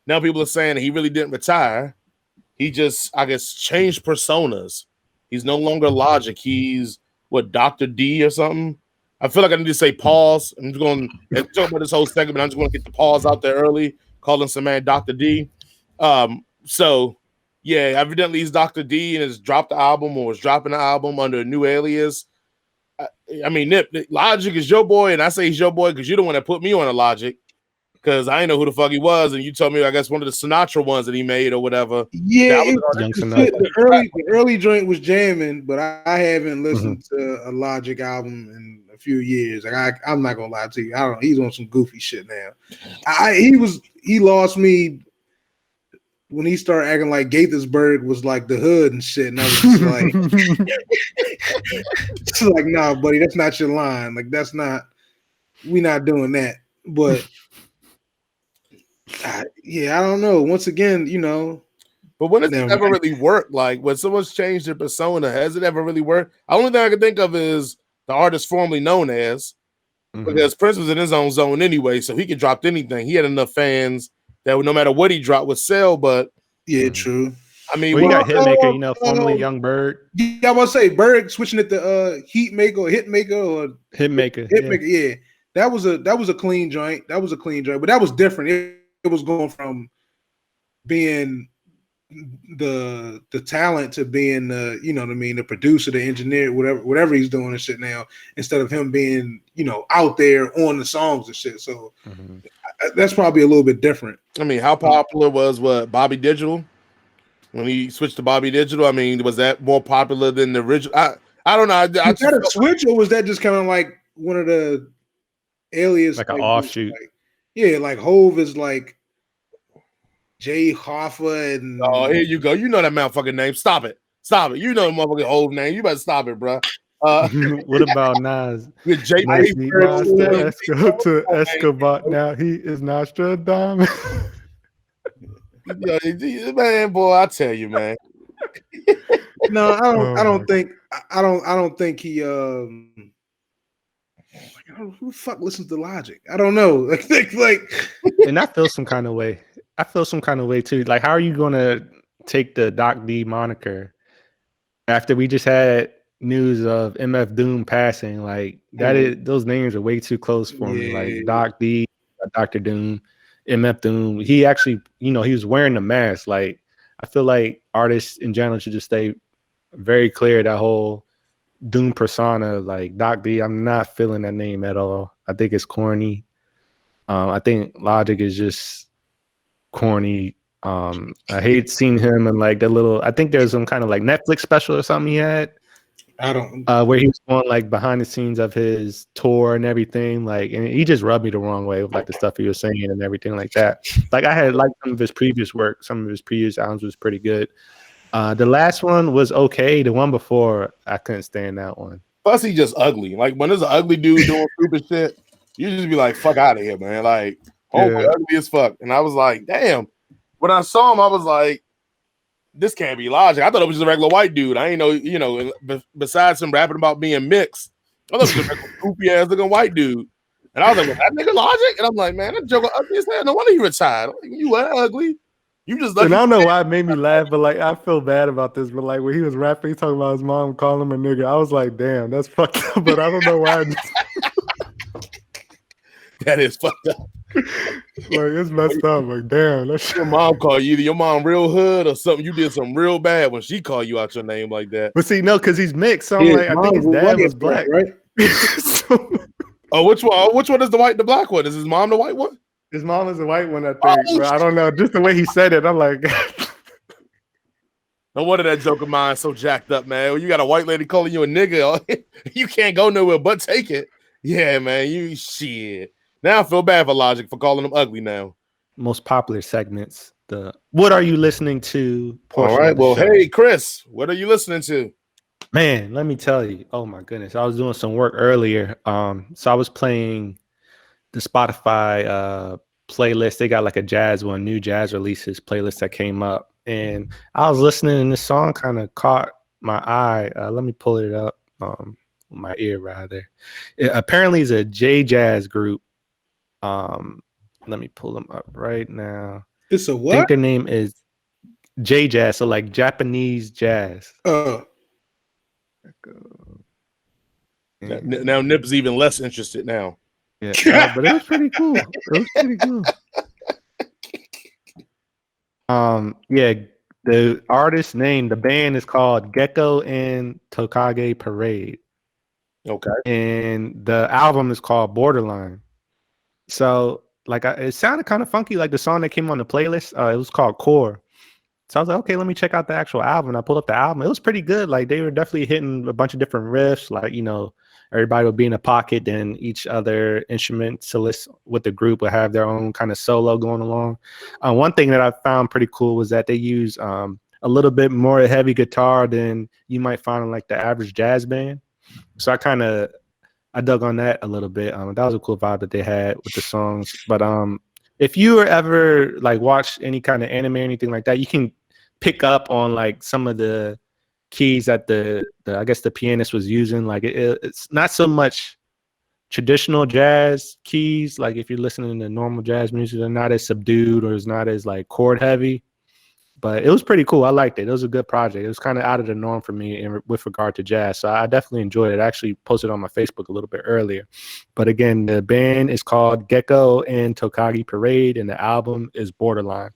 now people are saying that he really didn't retire. He just, I guess, changed personas. He's no longer Logic. He's Dr. D or something. I feel like I need to say pause. I'm just going to talk about this whole segment. I'm just going to get the pause out there early, calling some man Dr. D. So yeah, evidently he's Dr. D and has dropped the album or was dropping the album under a new alias. I mean, Nip, Logic is your boy, and I say he's your boy because you're the one that put me on a Logic. Because I didn't know who the fuck he was, and you told me, I guess, one of the Sinatra ones that he made or whatever. Yeah, the early joint was jamming, but I haven't listened to a Logic album in a few years. Like, I'm not gonna lie to you, I don't. He's on some goofy shit now. He lost me when he started acting like Gaithersburg was like the hood and shit, and I was just like, it's like, nah, buddy, that's not your line. Like, that's not. We not doing that, but. Yeah, I don't know. Once again, but when does it ever really work? Like, when someone's changed their persona, has it ever really worked? The only thing I can think of is the artist formerly known as, because Prince was in his own zone anyway, so he could drop anything. He had enough fans that no matter what he dropped would sell. But yeah, true. I mean, we got Hitmaker, formerly Young Bird. Yeah, I want to say Bird switching it to Heatmaker or Hitmaker or Hitmaker. Yeah. That was a clean joint. That was a clean joint, but that was different. It was going from being the talent to being the producer, the engineer, whatever he's doing and shit now, instead of him being out there on the songs and shit. So that's probably a little bit different. I mean, how popular was Bobby Digital when he switched to Bobby Digital? I mean, was that more popular than the original? I don't know. Was that a switch, or was that just kind of like one of the alias, like an offshoot? Like Hove is like Jay Hoffa and here you go. You know that motherfucking name. Stop it. You know the motherfucking Hove name. You better stop it, bro. What about Nas? With Jay to Escobar. Now he is Nostradamus. Man, boy, I tell you, man. No, I don't think he Who the fuck listens to Logic? I don't know. Like, and I feel some kind of way. I feel some kind of way too. Like, how are you gonna take the Doc D moniker after we just had news of MF Doom passing? Like that is those names are way too close for me. Like Doc D, Dr. Doom, MF Doom. He actually, he was wearing the mask. Like I feel like artists in general should just stay very clear that whole Doom persona. Like Doc D, I'm not feeling that name at all. I think it's corny. I think Logic is just corny. I hate seeing him and like that little. I think there's some kind of like Netflix special or something he had. I don't. Where he was going like behind the scenes of his tour and everything. Like, and he just rubbed me the wrong way with like the stuff he was saying and everything like that. Like, I had liked some of his previous work. Some of his previous albums was pretty good. The last one was okay. The one before, I couldn't stand that one. Plus, he just ugly. Like when there's an ugly dude doing stupid shit, you just be like, "Fuck out of here, man!" Like, homeboy, ugly as fuck. And I was like, "Damn." When I saw him, I was like, "This can't be Logic." I thought it was just a regular white dude. I ain't know, besides him rapping about being mixed, I thought it was a regular goofy ass looking white dude. And I was like, well, "That nigga Logic?" And I'm like, "Man, that joker ugly as hell. No wonder he retired. Like, you were ugly. You just." And I don't know why it made me laugh, but like I feel bad about this. But like when he was rapping, he talking about his mom calling him a nigga. I was like, "Damn, that's fucked up." But I don't know why. That is fucked up. Like it's messed up. Like damn, that's your mom call you. Either your mom real hood or something. You did something real bad when she call you out your name like that. But see, no, because he's mixed. So I'm like, I think his dad was black, right? Oh, which one? Which one is the black one? Is his mom the white one? His mom is the white one, I think. But I don't know. Just the way he said it, I'm like. No wonder that joke of mine so jacked up, man. When you got a white lady calling you a nigga, you can't go nowhere but take it. Yeah, man. You shit. Now I feel bad for Logic for calling him ugly now. Most popular segments. What are you listening to? All right. Well, hey, Chris, what are you listening to? Man, let me tell you. Oh my goodness. I was doing some work earlier. So I was playing the Spotify playlist. They got like a jazz one, new jazz releases playlist that came up. And I was listening and this song kind of caught my eye. Let me pull it up. My ear rather. Apparently it's a J jazz group. Let me pull them up right now. It's a what? I think their name is J jazz, so like Japanese jazz. Now Nip's even less interested now. Yeah, but it was pretty cool. Yeah, the artist name, the band is called Gecko and Takage Parade. Okay. And the album is called Borderline. So like it sounded kind of funky, like the song that came on the playlist. It was called Core. So I was like, okay, let me check out the actual album. I pulled up the album. It was pretty good. Like they were definitely hitting a bunch of different riffs. Like, everybody would be in a pocket, then each other instrumentalist with the group would have their own kind of solo going along. One thing that I found pretty cool was that they use a little bit more heavy guitar than you might find in like the average jazz band. So I dug on that a little bit. That was a cool vibe that they had with the songs. But if you were ever like watch any kind of anime or anything like that, you can pick up on like some of the keys that the I guess the pianist was using. Like it's not so much traditional jazz keys. Like if you're listening to normal jazz music, they're not as subdued or it's not as like chord heavy. But it was pretty cool. I liked it. It was a good project. It was kind of out of the norm for me with regard to jazz. So I definitely enjoyed it. I actually posted on my Facebook a little bit earlier. But again, the band is called Gecko and Takage Parade, and the album is Borderline.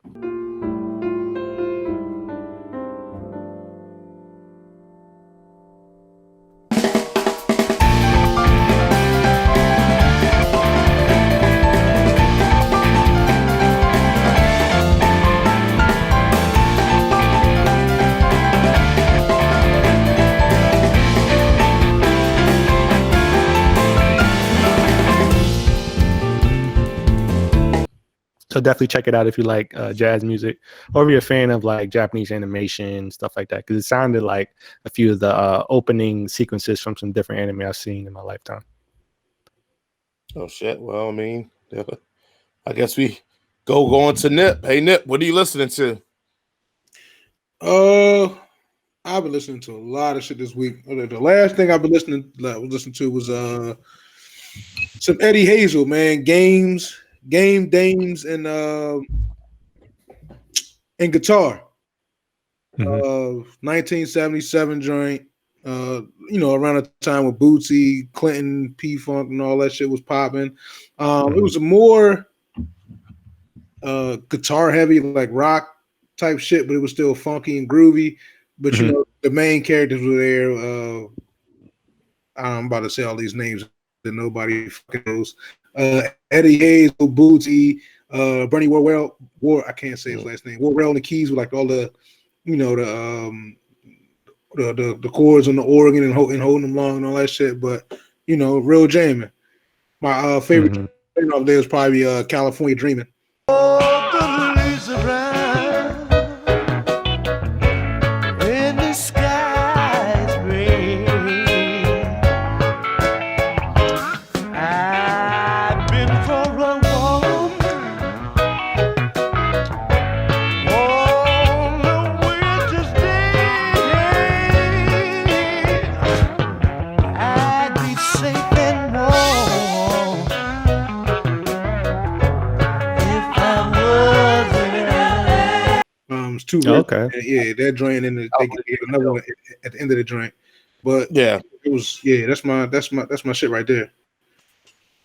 So definitely check it out if you like jazz music, or if you're a fan of like Japanese animation, stuff like that, because it sounded like a few of the opening sequences from some different anime I've seen in my lifetime. Oh shit! Well, I mean, I guess we go on to Nip. Hey Nip, what are you listening to? I've been listening to a lot of shit this week. The last thing I've been listening to was some Eddie Hazel, man. Game Dames, and guitar. 1977 joint. Around the time with Bootsy, Clinton, P-Funk, and all that shit was popping. It was a more guitar heavy, like rock type shit, but it was still funky and groovy. But the main characters were there. I'm about to say all these names that nobody fucking knows. Eddie Hazel, Bootsy, Bernie Worrell. I can't say his last name. Worrell and the keys were like all the, the chords on the organ and holding them long and all that shit. But real jamming. My favorite of there was probably California Dreamin'. Okay. Yeah, that joint, and they get another one at the end of the joint. But yeah, it was that's my shit right there.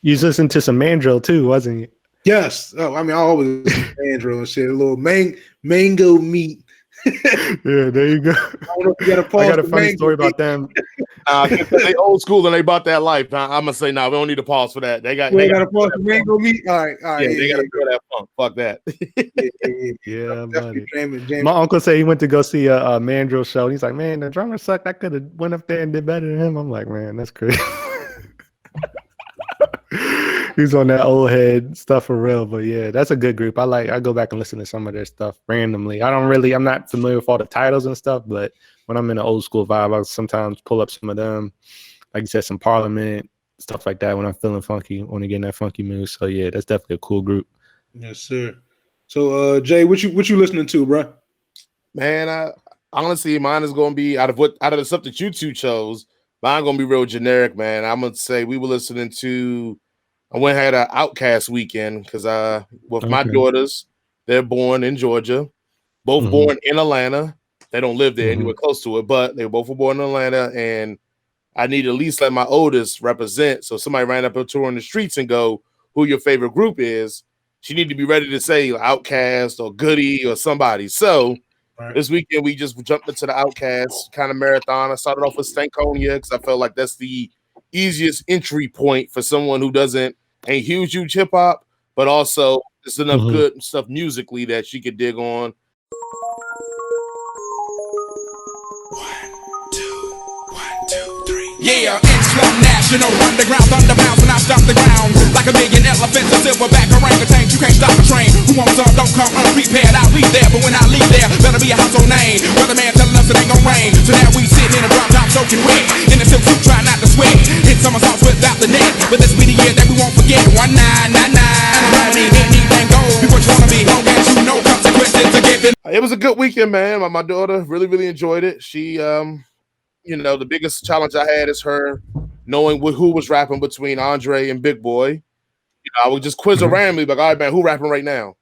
You was listening to some mandrill too, wasn't you? Yes. Oh, I mean, I always listen to mandrill and shit. A little mango meat. Yeah, there you go. I got a funny story about them. They old school and they bought that life. I'm gonna say, we don't need a pause for that. They got a pause for mango meat. All right. Yeah, they got to go that funk. Fuck that. Yeah, buddy. My uncle said he went to go see a mandrill show. And he's like, man, the drummer sucked. I could have went up there and did better than him. I'm like, man, that's crazy. He's on that old head stuff for real, but yeah, that's a good group. I go back and listen to some of their stuff randomly. I'm not familiar with all the titles and stuff, but when I'm in an old school vibe, I'll sometimes pull up some of them. Like you said, some Parliament, stuff like that when I'm feeling funky, want to get in that funky mood. So yeah, that's definitely a cool group. Yes, sir. So Jay, what you listening to, bro? Man, honestly, mine is gonna be out of the stuff that you two chose, mine gonna be real generic, man. I'm gonna say we were listening to I went and had an OutKast weekend because with my daughters, they're born in Georgia, both born in Atlanta. They don't live there anywhere close to it, but they both were born in Atlanta, and I need to at least let my oldest represent. So somebody ran up to her in the streets and go, who your favorite group is, she need to be ready to say OutKast or Goody or somebody. So this weekend we just jumped into the OutKast kind of marathon. I started off with Stankonia because I felt like that's the easiest entry point for someone who ain't huge hip hop, but also there's enough good stuff musically that she could dig on. 1, 2, 3. Yeah, it's national underground thunder bounce when I stop the ground like a million elephants, a silverback orangutan. You can't stop a train. Who wants some? Don't come unprepared. I'll be there, but when I leave there, better be a household name. Weatherman telling us it ain't gonna rain, so now we sitting in a drop top soaking wet in the silk suit, try not to sweat. Hit somersaults without the net, but this be the year that we won't forget. 1999. And I don't need anything gold. Be what you wanna be, long as you know consequences are given. It was a good weekend, man. My daughter really enjoyed it. She the biggest challenge I had is her knowing who was rapping between Andre and Big Boy. I would just quiz her randomly, like, all right, man, who rapping right now?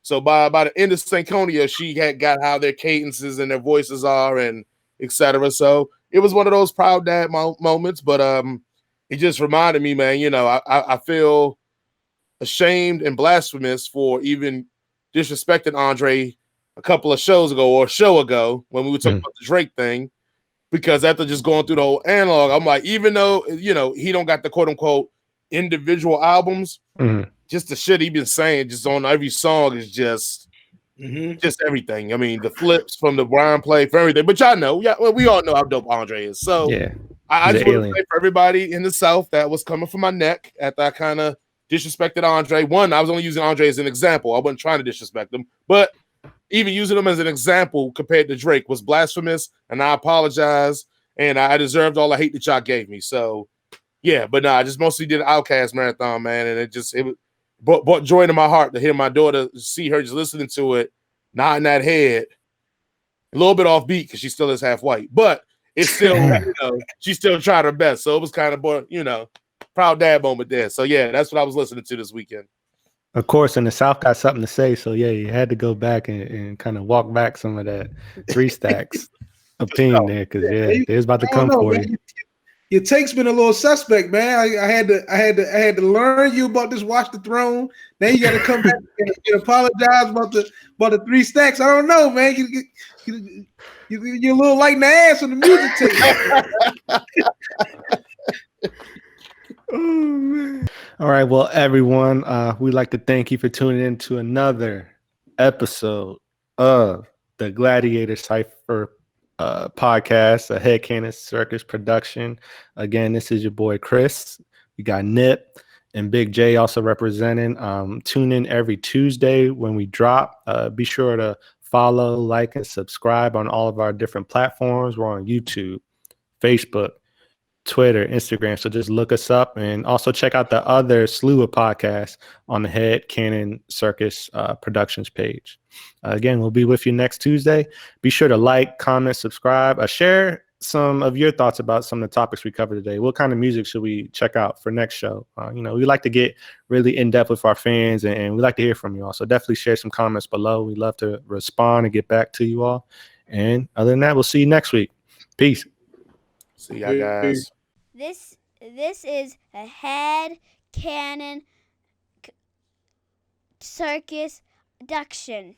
So by the end of Stankonia, she had got how their cadences and their voices are and etc. So it was one of those proud dad moments, but it just reminded me, man, I feel ashamed and blasphemous for even disrespecting Andre a couple of shows ago or a show ago when we were talking about the Drake thing. Because after just going through the whole analog, I'm like, even though, he don't got the quote unquote individual albums, just the shit he been saying just on every song is just everything. I mean, the flips from the Brian play for everything, but y'all know, we all know how dope Andre is. So I just want to say for everybody in the South that was coming from my neck after I kind of disrespected Andre. One, I was only using Andre as an example. I wasn't trying to disrespect him, but even using them as an example compared to Drake was blasphemous, and I apologize, and I deserved all the hate that y'all gave me. So, yeah, but I just mostly did an OutKast marathon, man, and it brought joy to my heart to hear my daughter, see her just listening to it, nodding that head, a little bit off beat because she still is half white, but it's still, she still tried her best. So it was kind of, proud dad moment there. So yeah, that's what I was listening to this weekend. Of course, and the South got something to say. So yeah, you had to go back and kind of walk back some of that 3 stacks opinion there, because they're about to come for man. you. Your take's been a little suspect, man. I had to learn you about this Watch the Throne. Now you got to come back and apologize about the 3 stacks. I don't know, man. You're a little light in the ass on the music tape. Oh man! All right, well, everyone, we'd like to thank you for tuning in to another episode of the Gladiator Cypher podcast, a Headcanon Circus production. Again, this is your boy Chris. We got Nip and Big J also representing. Tune in every Tuesday when we drop. Be sure to follow, like, and subscribe on all of our different platforms. We're on YouTube, Facebook, Twitter, Instagram. So just look us up, and also check out the other slew of podcasts on the Headcanon Circus Productions page. Again, we'll be with you next Tuesday. Be sure to like, comment, subscribe, share some of your thoughts about some of the topics we covered today. What kind of music should we check out for next show? We like to get really in depth with our fans, and we like to hear from you all. So definitely share some comments below. We love to respond and get back to you all. And other than that, we'll see you next week. Peace. See y'all guys. This is a Headcanon Circus production.